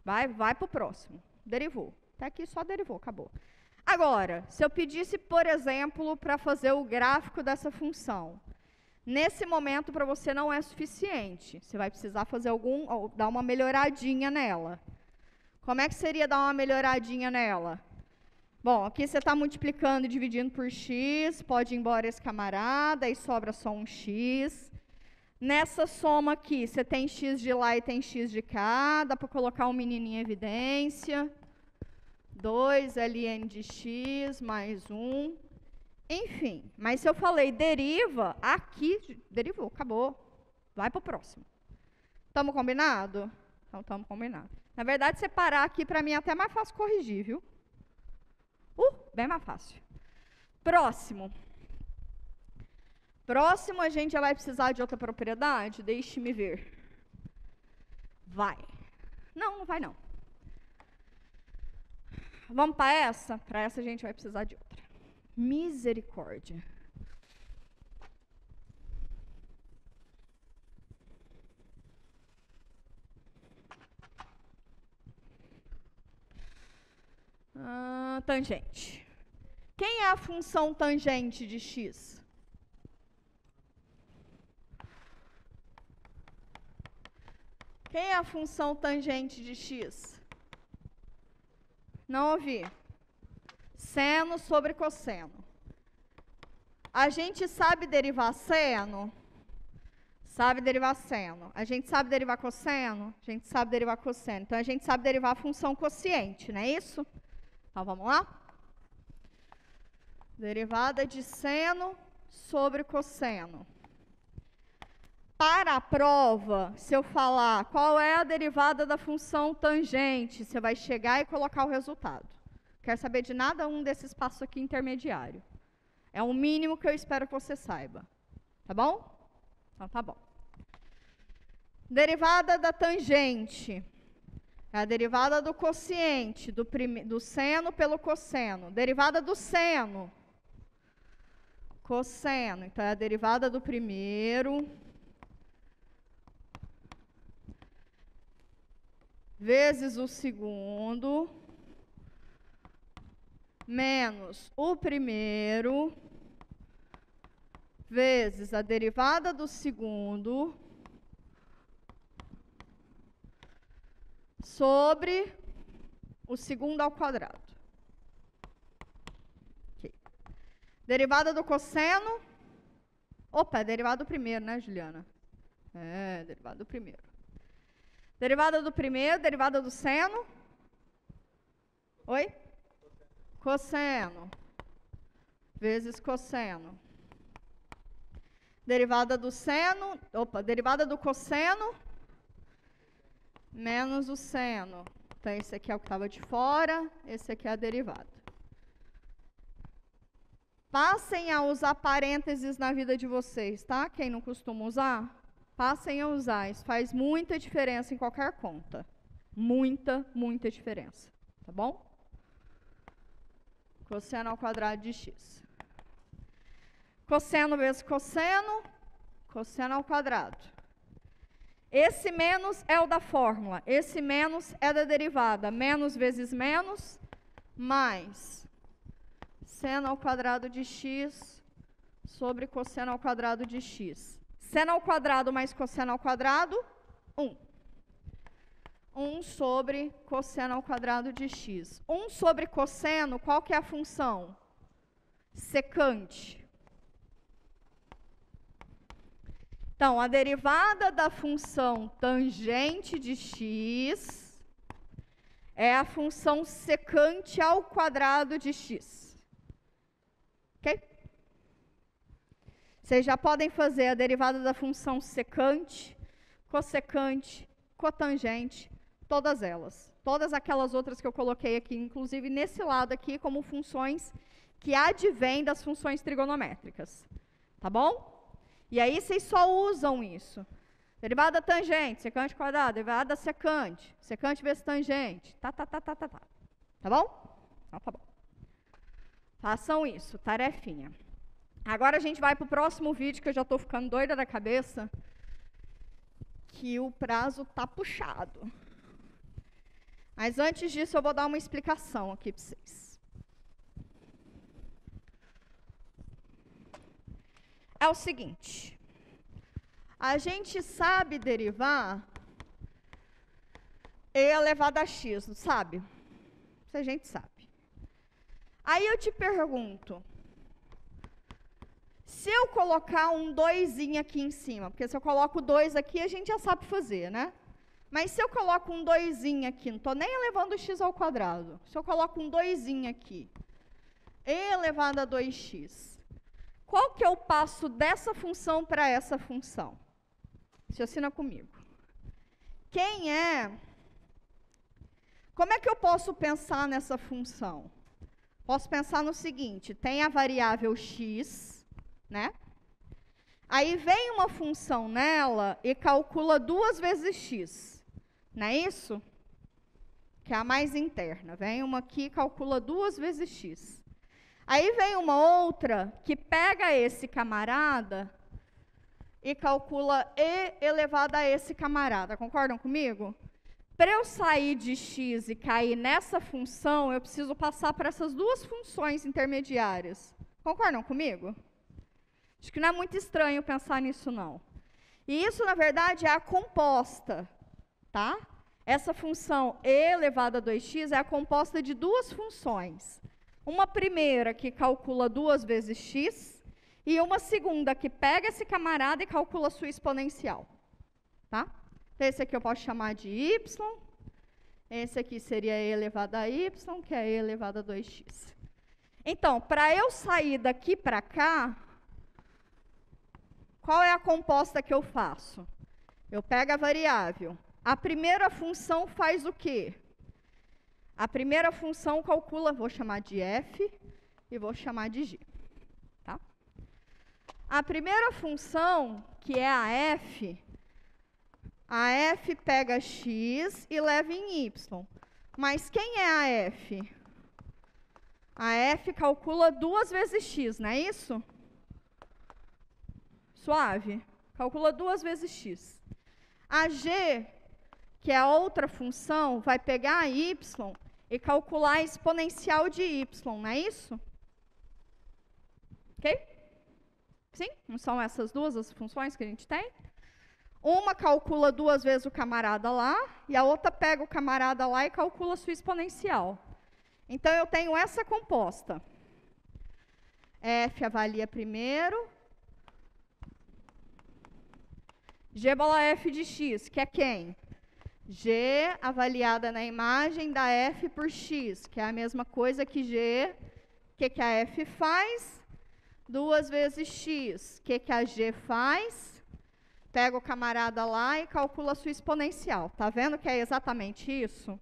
Vai para o próximo. Derivou. Até aqui só derivou, acabou. Agora, se eu pedisse, por exemplo, para fazer o gráfico dessa função, nesse momento para você não é suficiente. Você vai precisar fazer dar uma melhoradinha nela. Como é que seria dar uma melhoradinha nela? Bom, aqui você está multiplicando e dividindo por x, pode ir embora esse camarada, aí sobra só um x. Nessa soma aqui, você tem x de lá e tem x de cá, dá para colocar um menininho em evidência. 2 ln de x mais 1. Enfim, mas se eu falei deriva, aqui derivou, acabou. Vai para o próximo. Estamos combinado? Então, estamos combinados. Na verdade, separar aqui para mim é até mais fácil corrigir, viu? Bem mais fácil. Próximo. Próximo, a gente já vai precisar de outra propriedade? Deixe-me ver. Vai. Não, não vai não. Vamos para essa? Para essa a gente vai precisar de outra. Misericórdia. Tangente. Quem é a função tangente de x? Quem é a função tangente de x? Não ouvi. Seno sobre cosseno. A gente sabe derivar seno? Sabe derivar seno. A gente sabe derivar cosseno? A gente sabe derivar cosseno. Então, a gente sabe derivar a função quociente, não é isso? Então, vamos lá? Derivada de seno sobre cosseno. Para a prova, se eu falar qual é a derivada da função tangente, você vai chegar e colocar o resultado. Quero saber de nada um desses passos aqui intermediário. É o mínimo que eu espero que você saiba. Tá bom? Então, tá bom. Derivada da tangente. É a derivada do quociente, do seno pelo cosseno. Derivada do seno. Cosseno. Então, é a derivada do primeiro vezes o segundo menos o primeiro vezes a derivada do segundo sobre o segundo ao quadrado. Okay. Derivada do cosseno. Opa, é derivada do primeiro, né, Juliana? É, derivada do primeiro. Derivada do primeiro, derivada do seno. Oi? Cosseno. Vezes cosseno. Derivada do seno. Opa, derivada do cosseno. Menos o seno. Então, esse aqui é o que estava de fora. Esse aqui é a derivada. Passem a usar parênteses na vida de vocês, tá? Quem não costuma usar, passem a usar. Isso faz muita diferença em qualquer conta. Muita, muita diferença. Tá bom? Cosseno ao quadrado de x. Cosseno vezes cosseno. Cosseno ao quadrado. Esse menos é o da fórmula. Esse menos é da derivada. Menos vezes menos, mais seno ao quadrado de x sobre cosseno ao quadrado de x. Seno ao quadrado mais cosseno ao quadrado, 1. 1 sobre cosseno ao quadrado de x. 1 sobre cosseno, qual que é a função? Secante. Então, a derivada da função tangente de x é a função secante ao quadrado de x. Ok? Vocês já podem fazer a derivada da função secante, cossecante, cotangente, todas elas. Todas aquelas outras que eu coloquei aqui, inclusive nesse lado aqui, como funções que advêm das funções trigonométricas. Tá bom? E aí vocês só usam isso. Derivada tangente, secante quadrado, derivada secante, secante vezes tangente, tá. Tá bom? Então, tá bom. Façam isso, tarefinha. Agora a gente vai para o próximo vídeo, que eu já estou ficando doida da cabeça, que o prazo tá puxado. Mas antes disso, eu vou dar uma explicação aqui para vocês. É o seguinte, a gente sabe derivar e elevado a x, não sabe? Isso a gente sabe. Aí eu te pergunto, se eu colocar um 2 aqui em cima, porque se eu coloco 2 aqui, a gente já sabe fazer, né? Mas se eu coloco um 2 aqui, não estou nem elevando x ao quadrado, se eu coloco um 2 aqui, e elevado a 2x, qual que é o passo dessa função para essa função? Raciocina comigo. Como é que eu posso pensar nessa função? Posso pensar no seguinte, tem a variável x, né? Aí vem uma função nela e calcula 2 vezes x. Não é isso? Que é a mais interna. Vem uma aqui e calcula 2 vezes x. Aí vem uma outra que pega esse camarada e calcula e elevado a esse camarada. Concordam comigo? Para eu sair de x e cair nessa função, eu preciso passar por essas duas funções intermediárias. Concordam comigo? Acho que não é muito estranho pensar nisso, não. E isso, na verdade, é a composta, tá? Essa função e elevado a 2x é a composta de duas funções. Uma primeira que calcula 2 vezes x, e uma segunda que pega esse camarada e calcula a sua exponencial. Tá? Então, esse aqui eu posso chamar de y, esse aqui seria e elevado a y, que é e elevado a 2x. Então, para eu sair daqui para cá, qual é a composta que eu faço? Eu pego a variável. A primeira função faz o quê? A primeira função calcula, vou chamar de f e vou chamar de g. Tá? A primeira função, que é a f pega x e leva em y. Mas quem é a f? A f calcula 2 vezes x, não é isso? Suave? Calcula 2 vezes x. A g, que é a outra função, vai pegar a y e calcular a exponencial de y, não é isso? Ok? Sim? Não são essas duas as funções que a gente tem? Uma calcula 2 vezes o camarada lá, e a outra pega o camarada lá e calcula a sua exponencial. Então, eu tenho essa composta. F avalia primeiro. G bola F de x, que é quem? G avaliada na imagem da F por x, que é a mesma coisa que G. O que a F faz? 2 vezes x. O que a G faz? Pega o camarada lá e calcula a sua exponencial. Tá vendo que é exatamente isso?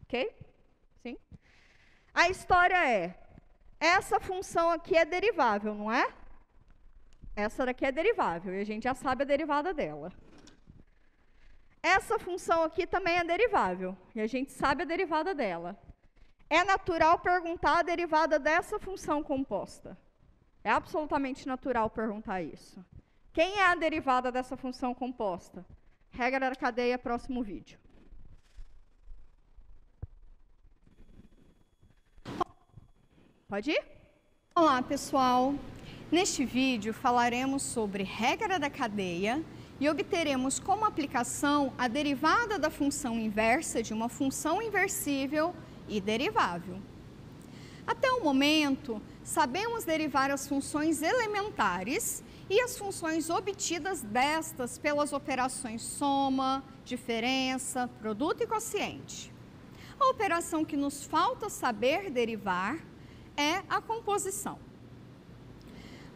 Ok? Sim? A história é, essa função aqui é derivável, não é? Essa daqui é derivável, e a gente já sabe a derivada dela. Essa função aqui também é derivável, e a gente sabe a derivada dela. É natural perguntar a derivada dessa função composta. É absolutamente natural perguntar isso. Quem é a derivada dessa função composta? Regra da cadeia, próximo vídeo. Pode ir? Olá, pessoal. Neste vídeo falaremos sobre regra da cadeia e obteremos como aplicação a derivada da função inversa de uma função inversível e derivável. Até o momento, sabemos derivar as funções elementares e as funções obtidas destas pelas operações soma, diferença, produto e quociente. A operação que nos falta saber derivar é a composição.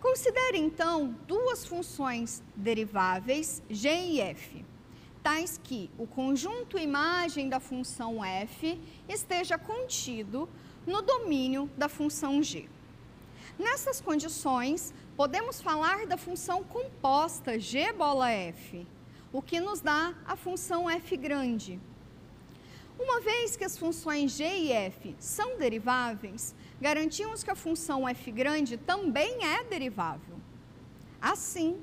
Considere, então, duas funções deriváveis, g e f, tais que o conjunto imagem da função f esteja contido no domínio da função g. Nessas condições, podemos falar da função composta g bola f, o que nos dá a função f grande. Uma vez que as funções g e f são deriváveis, garantimos que a função f grande também é derivável. Assim,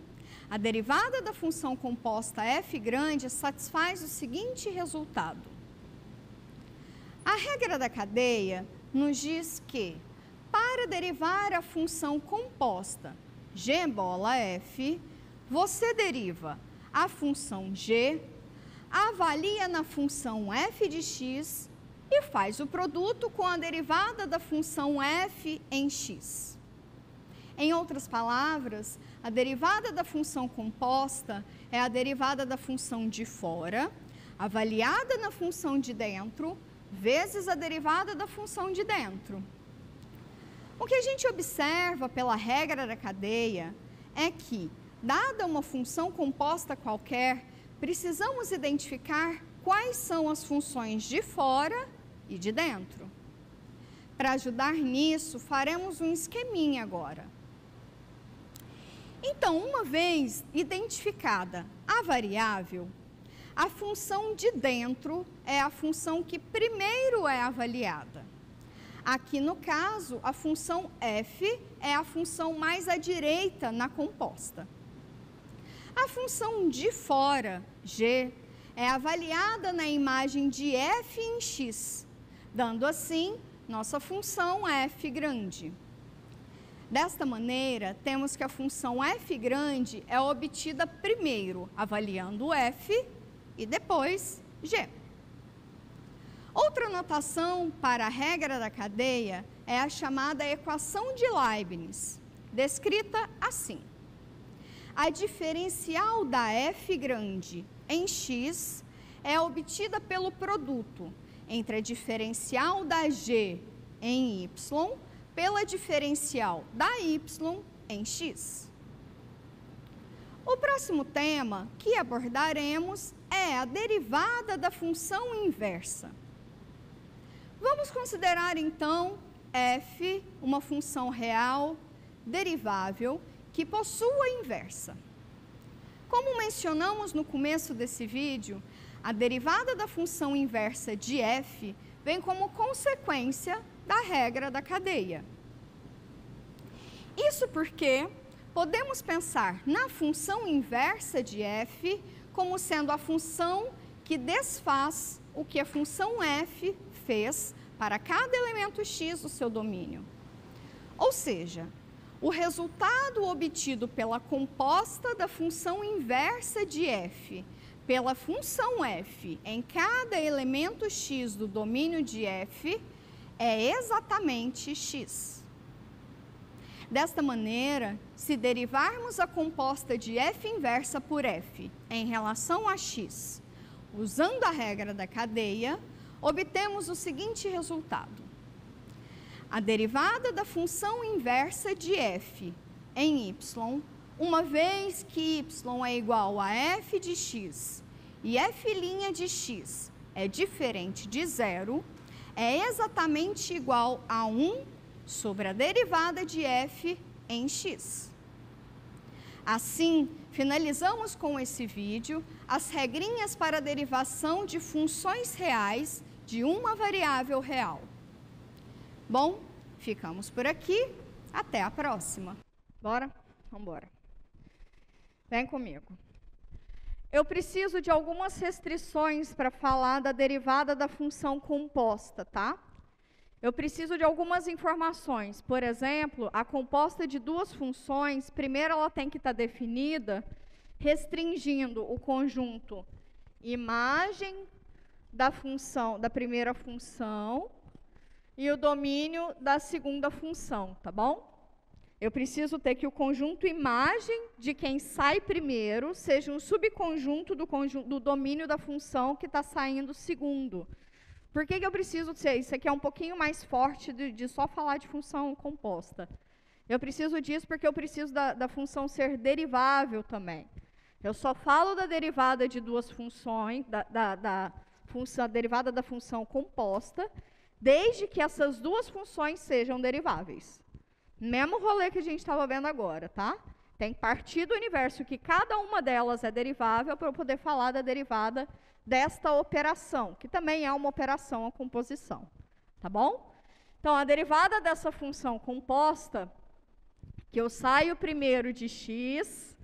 a derivada da função composta f grande satisfaz o seguinte resultado. A regra da cadeia nos diz que, para derivar a função composta g bola f, você deriva a função g, avalia na função f de x e faz o produto com a derivada da função f em x. Em outras palavras, a derivada da função composta é a derivada da função de fora, avaliada na função de dentro, vezes a derivada da função de dentro. O que a gente observa pela regra da cadeia é que, dada uma função composta qualquer, precisamos identificar quais são as funções de fora e de dentro. Para ajudar nisso, faremos um esqueminha agora. Então, uma vez identificada a variável, a função de dentro é a função que primeiro é avaliada. Aqui, no caso, a função f é a função mais à direita na composta. A função de fora, g, é avaliada na imagem de f em x, dando assim nossa função f grande. Desta maneira, temos que a função f grande é obtida primeiro avaliando f e depois g. Outra notação para a regra da cadeia é a chamada equação de Leibniz, descrita assim. A diferencial da f grande em x é obtida pelo produto entre a diferencial da g em y pela diferencial da y em x. O próximo tema que abordaremos é a derivada da função inversa. Vamos considerar, então, f uma função real, derivável, que possua inversa. Como mencionamos no começo desse vídeo, a derivada da função inversa de f vem como consequência da regra da cadeia. Isso porque podemos pensar na função inversa de f como sendo a função que desfaz o que a função f fez para cada elemento x do seu domínio. Ou seja, o resultado obtido pela composta da função inversa de f pela função f em cada elemento x do domínio de f é exatamente x. Desta maneira, se derivarmos a composta de f inversa por f em relação a x, usando a regra da cadeia, obtemos o seguinte resultado. A derivada da função inversa de f em y, uma vez que y é igual a f de x e f' de x é diferente de zero, é exatamente igual a 1 sobre a derivada de f em x. Assim, finalizamos com esse vídeo as regrinhas para a derivação de funções reais de uma variável real. Bom, ficamos por aqui. Até a próxima. Bora? Vamos embora. Vem comigo. Eu preciso de algumas restrições para falar da derivada da função composta, tá? Eu preciso de algumas informações. Por exemplo, a composta de duas funções, primeiro ela tem que estar definida restringindo o conjunto imagem da função, da primeira função, e o domínio da segunda função, tá bom? Eu preciso ter que o conjunto imagem de quem sai primeiro seja um subconjunto do domínio da função que está saindo segundo. Por que eu preciso ser? Isso aqui é um pouquinho mais forte de só falar de função composta. Eu preciso disso porque eu preciso da função ser derivável também. Eu só falo da derivada de duas funções, a derivada da função composta, desde que essas duas funções sejam deriváveis. Mesmo rolê que a gente estava vendo agora, tá? Tem que partir do universo que cada uma delas é derivável para eu poder falar da derivada desta operação, que também é uma operação, a composição. Tá bom? Então, a derivada dessa função composta, que eu saio primeiro de x,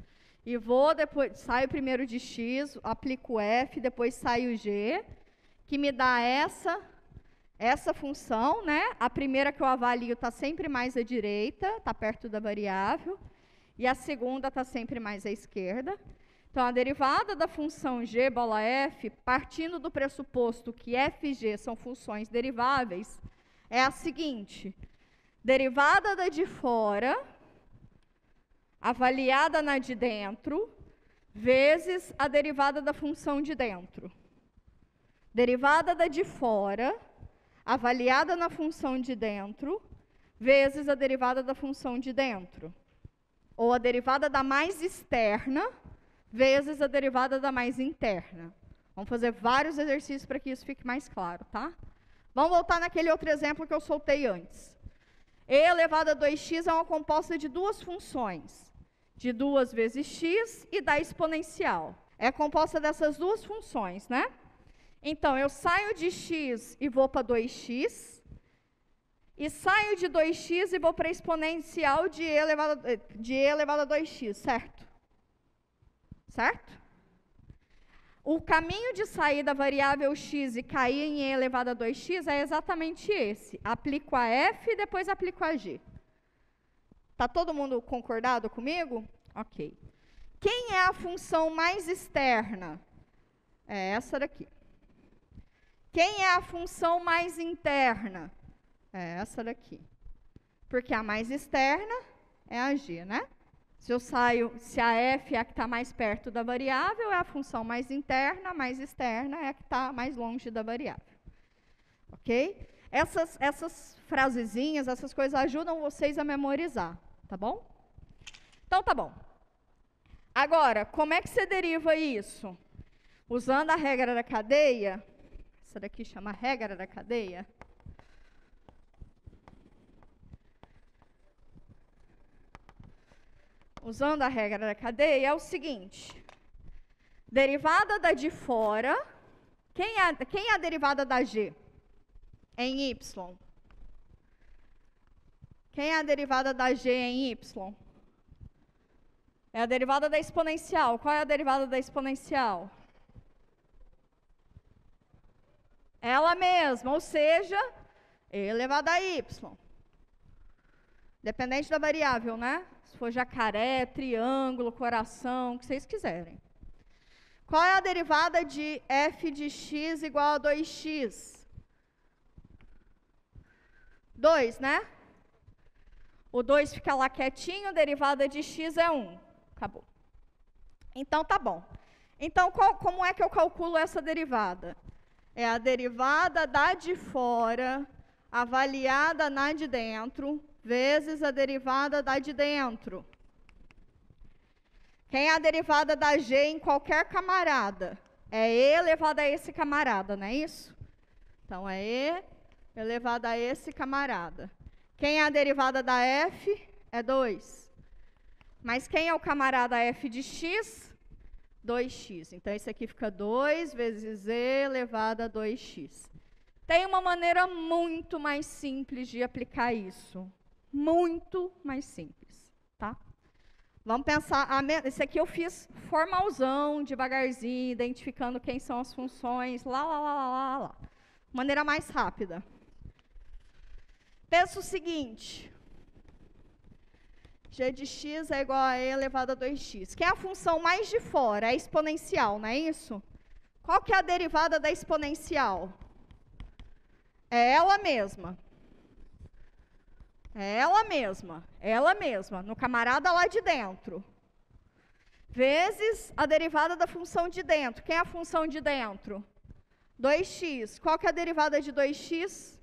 e vou depois, saio primeiro de x, aplico f, depois saio g, que me dá essa função, né? A primeira que eu avalio está sempre mais à direita, está perto da variável, e a segunda está sempre mais à esquerda. Então, a derivada da função g bola f, partindo do pressuposto que f e g são funções deriváveis, é a seguinte: derivada da de fora, avaliada na de dentro, vezes a derivada da função de dentro. Derivada da de fora, avaliada na função de dentro, vezes a derivada da função de dentro. Ou a derivada da mais externa, vezes a derivada da mais interna. Vamos fazer vários exercícios para que isso fique mais claro, tá? Vamos voltar naquele outro exemplo que eu soltei antes. E elevado a 2x é uma composta de duas funções, de 2 vezes x e da exponencial. É composta dessas duas funções, né? Então, eu saio de x e vou para 2x, e saio de 2x e vou para a exponencial de e elevado a 2x, certo? Certo? O caminho de sair da variável x e cair em e elevado a 2x é exatamente esse. Aplico a f e depois aplico a g. Está todo mundo concordado comigo? Ok. Quem é a função mais externa? É essa daqui. Quem é a função mais interna? É essa daqui. Porque a mais externa é a g, né? Se a f é a que está mais perto da variável, é a função mais interna, a mais externa é a que está mais longe da variável. Ok? Essas frasezinhas, essas coisas ajudam vocês a memorizar, tá bom? Então, tá bom. Agora, como é que você deriva isso? Usando a regra da cadeia, essa daqui chama regra da cadeia. Usando a regra da cadeia, é o seguinte: derivada da de fora, quem é a derivada da g? Em y. Quem é a derivada da g em y? É a derivada da exponencial. Qual é a derivada da exponencial? Ela mesma, ou seja, e elevado a y. Dependente da variável, né? Se for jacaré, triângulo, coração, o que vocês quiserem. Qual é a derivada de f de x igual a 2x? 2, né? O 2 fica lá quietinho, derivada de x é 1. Acabou. Então, tá bom. Então, como é que eu calculo essa derivada? É a derivada da de fora, avaliada na de dentro, vezes a derivada da de dentro. Quem é a derivada da g em qualquer camarada? É e elevado a esse camarada, não é isso? Então, é e elevado a esse camarada. Quem é a derivada da f? É 2. Mas quem é o camarada f de x? 2x. Então, esse aqui fica 2 vezes e elevado a 2x. Tem uma maneira muito mais simples de aplicar isso. Muito mais simples, tá? Vamos pensar, esse aqui eu fiz formalzão, devagarzinho, identificando quem são as funções, lá. Maneira mais rápida. Pensa o seguinte, g de x é igual a e elevado a 2x. Quem é a função mais de fora? É a exponencial, não é isso? Qual que é a derivada da exponencial? É ela mesma. É ela mesma, no camarada lá de dentro. Vezes a derivada da função de dentro. Quem é a função de dentro? 2x. Qual que é a derivada de 2x?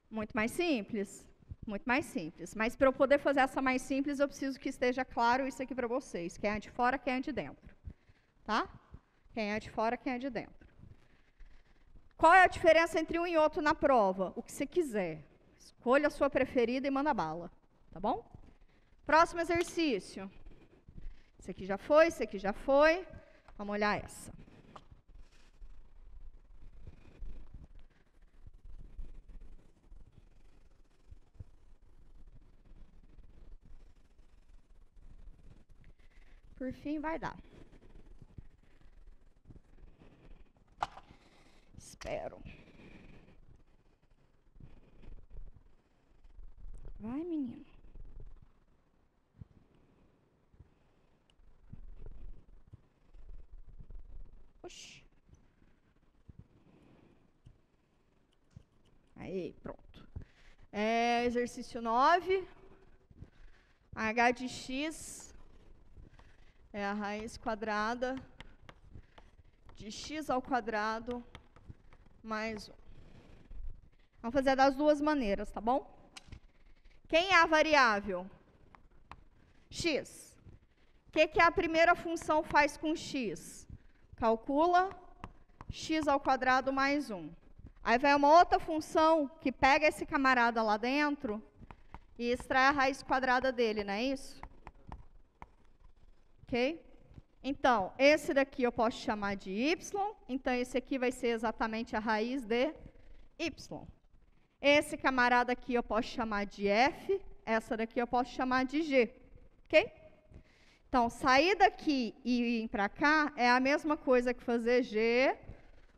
Muito mais simples. Muito mais simples. Mas para eu poder fazer essa mais simples, eu preciso que esteja claro isso aqui para vocês. Quem é de fora, quem é de dentro. Tá? Quem é de fora, quem é de dentro. Qual é a diferença entre um e outro na prova? O que você quiser. Escolha a sua preferida e manda bala. Tá bom? Próximo exercício. Esse aqui já foi, esse aqui já foi. Vamos olhar essa. Por fim, vai dar. Espero. Vai, menino. Oxi. Aí, pronto. Exercício 9. H de x é a raiz quadrada de x ao quadrado mais 1. Vamos fazer das duas maneiras, tá bom? Quem é a variável? X. O que a primeira função faz com x? Calcula x ao quadrado mais 1. Aí vem uma outra função que pega esse camarada lá dentro e extrai a raiz quadrada dele, não é isso? Ok? Então, esse daqui eu posso chamar de y, então esse aqui vai ser exatamente a raiz de y. Esse camarada aqui eu posso chamar de f, essa daqui eu posso chamar de g, ok? Então, sair daqui e ir para cá é a mesma coisa que fazer g,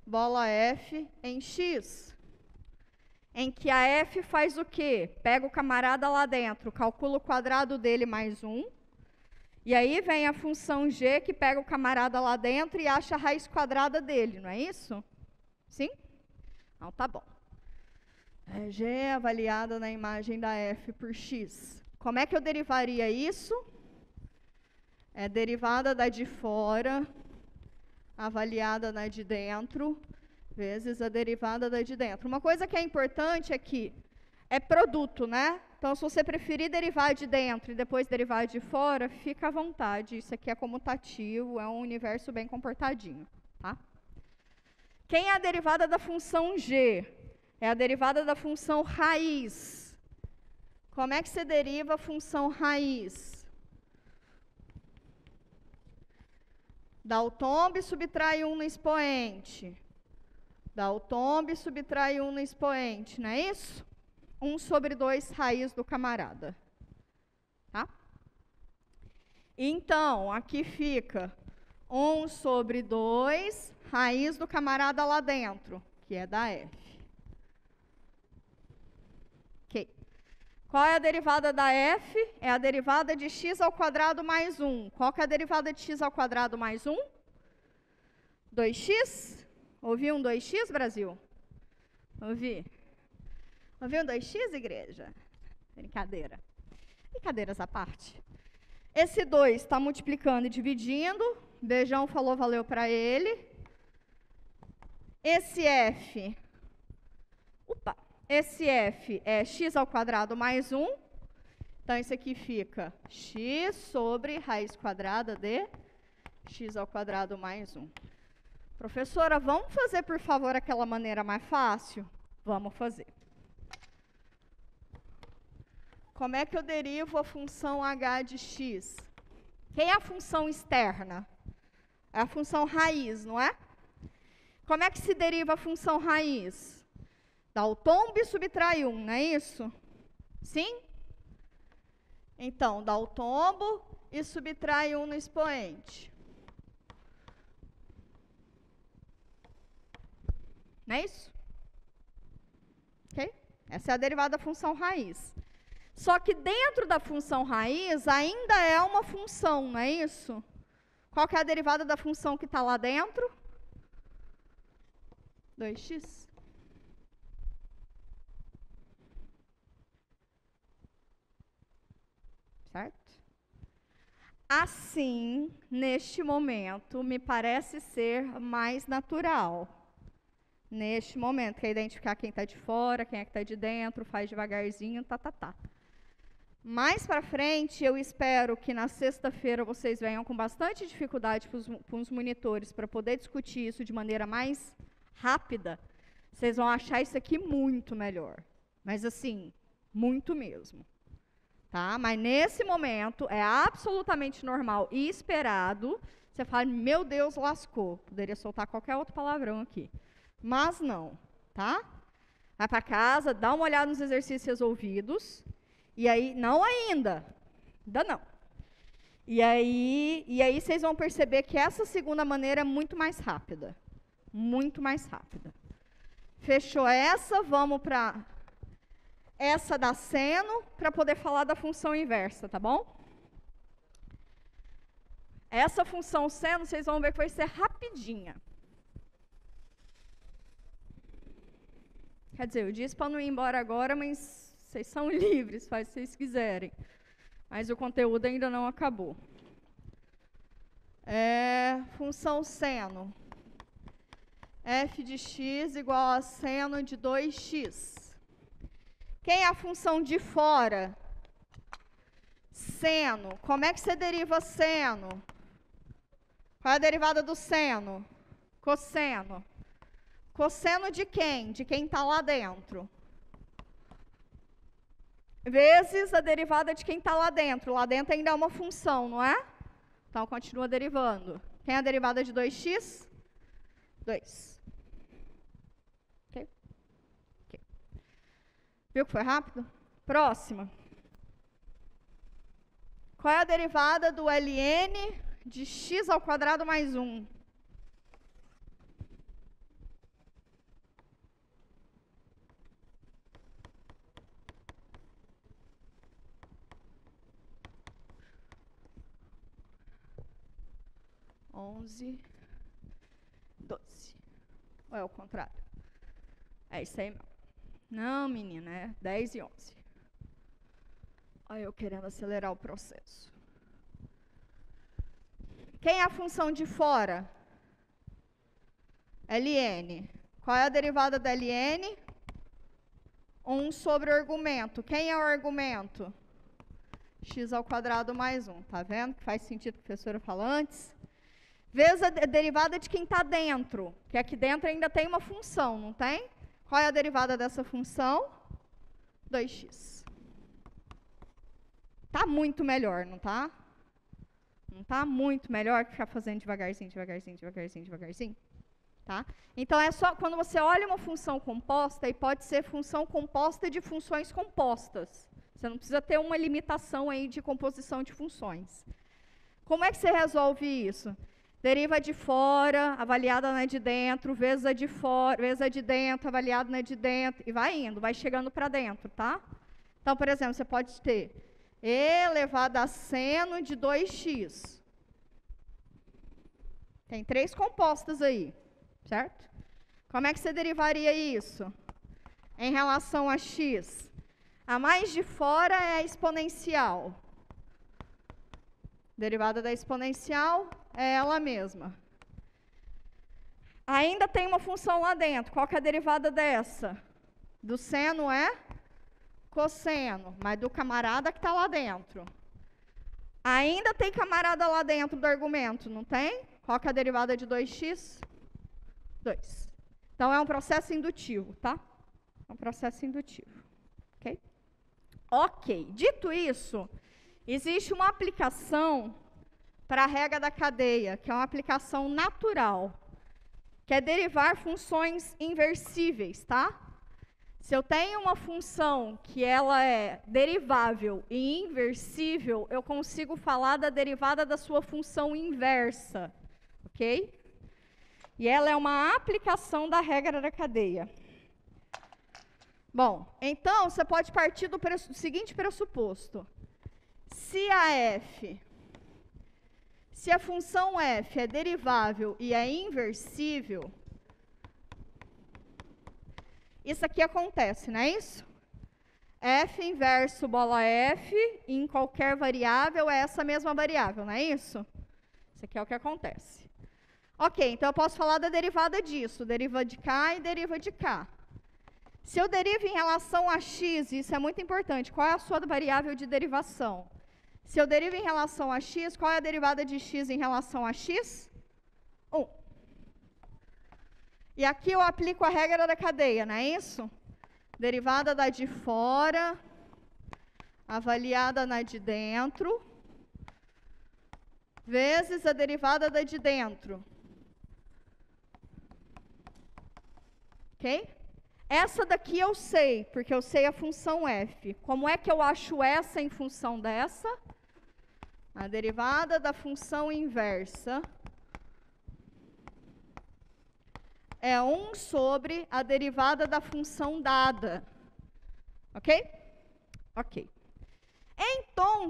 bola f em x. Em que a f faz o quê? Pega o camarada lá dentro, calcula o quadrado dele mais 1, e aí vem a função g que pega o camarada lá dentro e acha a raiz quadrada dele, não é isso? Sim? Então, tá bom. G é avaliada na imagem da f por x. Como é que eu derivaria isso? É derivada da de fora, avaliada na de dentro, vezes a derivada da de dentro. Uma coisa que é importante é que é produto, né? Então, se você preferir derivar de dentro e depois derivar de fora, fica à vontade. Isso aqui é comutativo, é um universo bem comportadinho, tá? Quem é a derivada da função g? É a derivada da função raiz. Como é que você deriva a função raiz? Dá o tombo e subtrai 1 no expoente. Dá o tombo e subtrai 1 no expoente, não é isso? 1 sobre 2 raiz do camarada. Tá? Então, aqui fica 1 sobre 2 raiz do camarada lá dentro, que é da f. Qual é a derivada da f? É a derivada de x ao quadrado mais 1. Qual que é a derivada de x ao quadrado mais 1? 2x? Ouviu um 2x, Brasil? Ouvi? Ouviu um 2x, igreja? Brincadeira. Brincadeiras à parte. Esse 2 está multiplicando e dividindo. Beijão falou, valeu para ele. Esse f... Esse f é x ao quadrado mais 1. Então, isso aqui fica x sobre raiz quadrada de x ao quadrado mais 1. Professora, vamos fazer, por favor, aquela maneira mais fácil? Vamos fazer. Como é que eu derivo a função h de x? Quem é a função externa? É a função raiz, não é? Como é que se deriva a função raiz? Dá o tombo e subtrai 1, não é isso? Sim? Então, dá o tombo e subtrai 1 no expoente. Não é isso? Ok? Essa é a derivada da função raiz. Só que dentro da função raiz ainda é uma função, não é isso? Qual que é a derivada da função que está lá dentro? 2x. Certo? Assim, neste momento, me parece ser mais natural. Neste momento, que é identificar quem está de fora, quem é que está de dentro, faz devagarzinho, tá. Mais para frente, eu espero que na sexta-feira vocês venham com bastante dificuldade com os monitores para poder discutir isso de maneira mais rápida. Vocês vão achar isso aqui muito melhor. Mas assim, muito mesmo. Tá? Mas nesse momento é absolutamente normal e esperado. Você fala, meu Deus, lascou. Poderia soltar qualquer outro palavrão aqui. Mas não, tá? Vai para casa, dá uma olhada nos exercícios resolvidos. E aí, não ainda não. E aí vocês vão perceber que essa segunda maneira é muito mais rápida. Muito mais rápida. Fechou essa, vamos para essa da seno, para poder falar da função inversa, tá bom? Essa função seno, vocês vão ver que vai ser rapidinha. Quer dizer, eu disse para não ir embora agora, mas vocês são livres, faz o que vocês quiserem. Mas o conteúdo ainda não acabou. Função seno. F de x igual a seno de 2x. Quem é a função de fora? Seno. Como é que você deriva seno? Qual é a derivada do seno? Cosseno. Cosseno de quem? De quem está lá dentro. Vezes a derivada de quem está lá dentro. Lá dentro ainda é uma função, não é? Então, continua derivando. Quem é a derivada de 2x? 2. Ok? Viu que foi rápido? Próxima. Qual é a derivada do ln de x ao quadrado mais 1? Onze, 12. Ou é o contrário? É isso aí mesmo. Não, menina, é 10 e 11. Olha eu querendo acelerar o processo. Quem é a função de fora? ln. Qual é a derivada da ln? 1 sobre o argumento. Quem é o argumento? X ao quadrado mais 1. Tá vendo que faz sentido o que a professora falou antes? Vezes a derivada de quem está dentro, que aqui dentro ainda tem uma função, não tem? Qual é a derivada dessa função? 2x. Tá muito melhor, não tá? Não tá muito melhor que ficar fazendo devagarzinho, devagarzinho, devagarzinho, devagarzinho? Tá? Então, é só quando você olha uma função composta, e pode ser função composta de funções compostas. Você não precisa ter uma limitação aí de composição de funções. Como é que você resolve isso? Deriva de fora, avaliada na de dentro, vezes a de fora, vezes a de dentro, avaliada na de dentro, e vai indo, vai chegando para dentro, tá? Então, por exemplo, você pode ter e elevado a seno de 2x. Tem 3 compostas aí, certo? Como é que você derivaria isso? Em relação a x? A mais de fora é a exponencial. Derivada da exponencial é ela mesma. Ainda tem uma função lá dentro. Qual que é a derivada dessa? Do seno é cosseno, mas do camarada que está lá dentro. Ainda tem camarada lá dentro do argumento, não tem? Qual que é a derivada de 2x? 2. Então, é um processo indutivo, tá? É um processo indutivo. Ok? Ok. Dito isso, existe uma aplicação para a regra da cadeia, que é uma aplicação natural, que é derivar funções inversíveis, tá? Se eu tenho uma função que ela é derivável e inversível, eu consigo falar da derivada da sua função inversa, ok? E ela é uma aplicação da regra da cadeia. Bom, então, você pode partir do seguinte pressuposto. Se a função f é derivável e é inversível, isso aqui acontece, não é isso? F inverso bola f em qualquer variável é essa mesma variável, não é isso? Isso aqui é o que acontece. Ok, então eu posso falar da derivada disso, deriva de cá e deriva de cá. Se eu derivo em relação a x, isso é muito importante, qual é a sua variável de derivação? Se eu derivo em relação a x, qual é a derivada de x em relação a x? 1. E aqui eu aplico a regra da cadeia, não é isso? Derivada da de fora, avaliada na de dentro, vezes a derivada da de dentro. Ok? Essa daqui eu sei, porque eu sei a função f. Como é que eu acho essa em função dessa? A derivada da função inversa é 1 sobre a derivada da função dada. Ok? Ok. Então,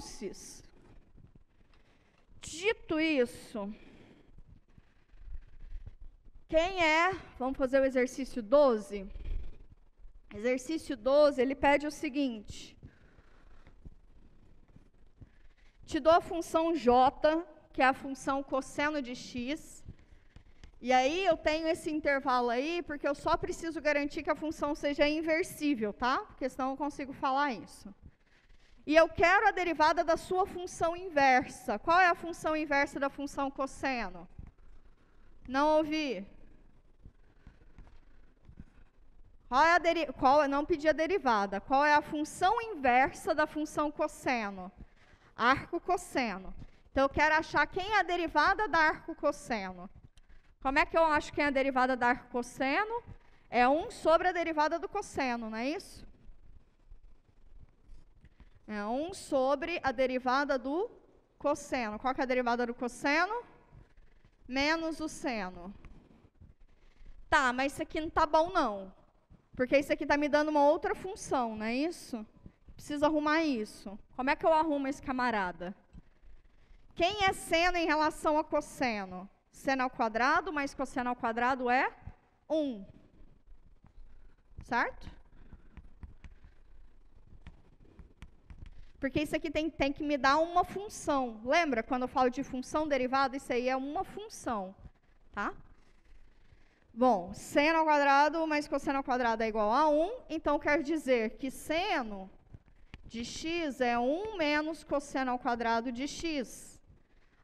dito isso, vamos fazer o exercício 12? Exercício 12, ele pede o seguinte. Te dou a função j, que é a função cosseno de x. E aí eu tenho esse intervalo aí, porque eu só preciso garantir que a função seja inversível, tá? Porque senão eu não consigo falar isso. E eu quero a derivada da sua função inversa. Qual é a função inversa da função cosseno? Não ouvi. Não pedi a derivada. Qual é a função inversa da função cosseno? Arco cosseno. Então, eu quero achar quem é a derivada da arco cosseno. Como é que eu acho quem é a derivada da arco cosseno? É 1 sobre a derivada do cosseno, não é isso? É 1 sobre a derivada do cosseno. Qual que é a derivada do cosseno? Menos o seno. Tá, mas isso aqui não tá bom, não. Porque isso aqui está me dando uma outra função, não é isso? Preciso arrumar isso. Como é que eu arrumo esse camarada? Quem é seno em relação a cosseno? Seno ao quadrado mais cosseno ao quadrado é 1. Certo? Porque isso aqui tem que me dar uma função. Lembra quando eu falo de função derivada? Isso aí é uma função. Tá? Bom, seno ao quadrado mais cosseno ao quadrado é igual a 1. Então, quer dizer que seno de x é 1 menos cosseno ao quadrado de x.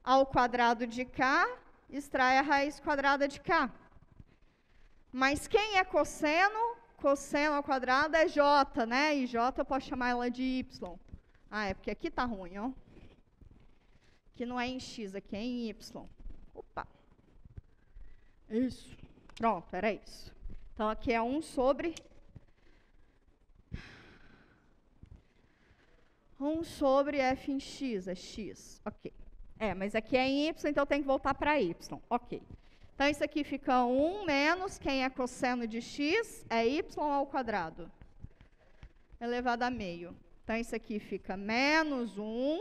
Ao quadrado de k, extrai a raiz quadrada de k. Mas quem é cosseno? Cosseno ao quadrado é j, né? E j eu posso chamar ela de y. Ah, é porque aqui tá ruim, ó. Aqui não é em x, aqui é em y. Opa. Isso. Pronto, era isso. Então, aqui é 1 sobre 1 sobre f em x, é x. Ok. Mas aqui é em y, então tem que voltar para y. Ok. Então, isso aqui fica 1 menos, quem é cosseno de x, é y ao quadrado. Elevado a meio. Então, isso aqui fica menos 1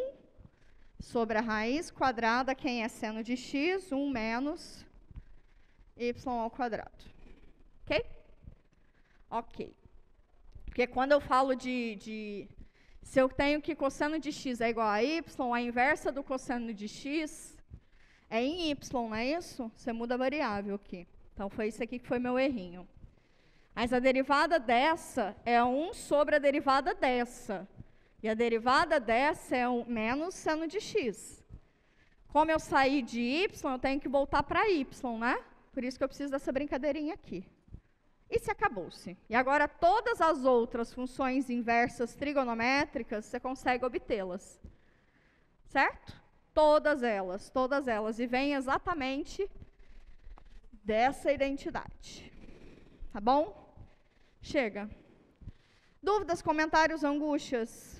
sobre a raiz quadrada, quem é seno de x, 1 menos y ao quadrado. Ok? Ok. Porque quando eu falo se eu tenho que cosseno de x é igual a y, a inversa do cosseno de x é em y, não é isso? Você muda a variável aqui. Então, foi isso aqui que foi meu errinho. Mas a derivada dessa é 1 sobre a derivada dessa. E a derivada dessa é 1 menos seno de x. Como eu saí de y, eu tenho que voltar para y, né? Por isso que eu preciso dessa brincadeirinha aqui. E se acabou-se. E agora, todas as outras funções inversas trigonométricas, você consegue obtê-las. Certo? Todas elas. E vem exatamente dessa identidade. Tá bom? Chega. Dúvidas, comentários, angústias?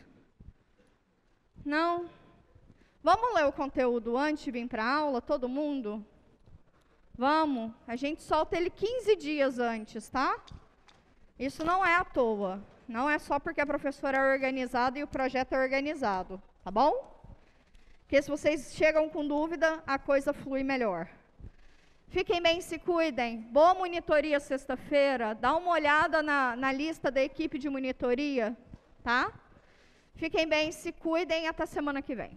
Não? Vamos ler o conteúdo antes de vir para a aula, todo mundo? Vamos? A gente solta ele 15 dias antes, tá? Isso não é à toa. Não é só porque a professora é organizada e o projeto é organizado, tá bom? Porque se vocês chegam com dúvida, a coisa flui melhor. Fiquem bem, se cuidem. Boa monitoria sexta-feira. Dá uma olhada na lista da equipe de monitoria, tá? Fiquem bem, se cuidem. Até semana que vem.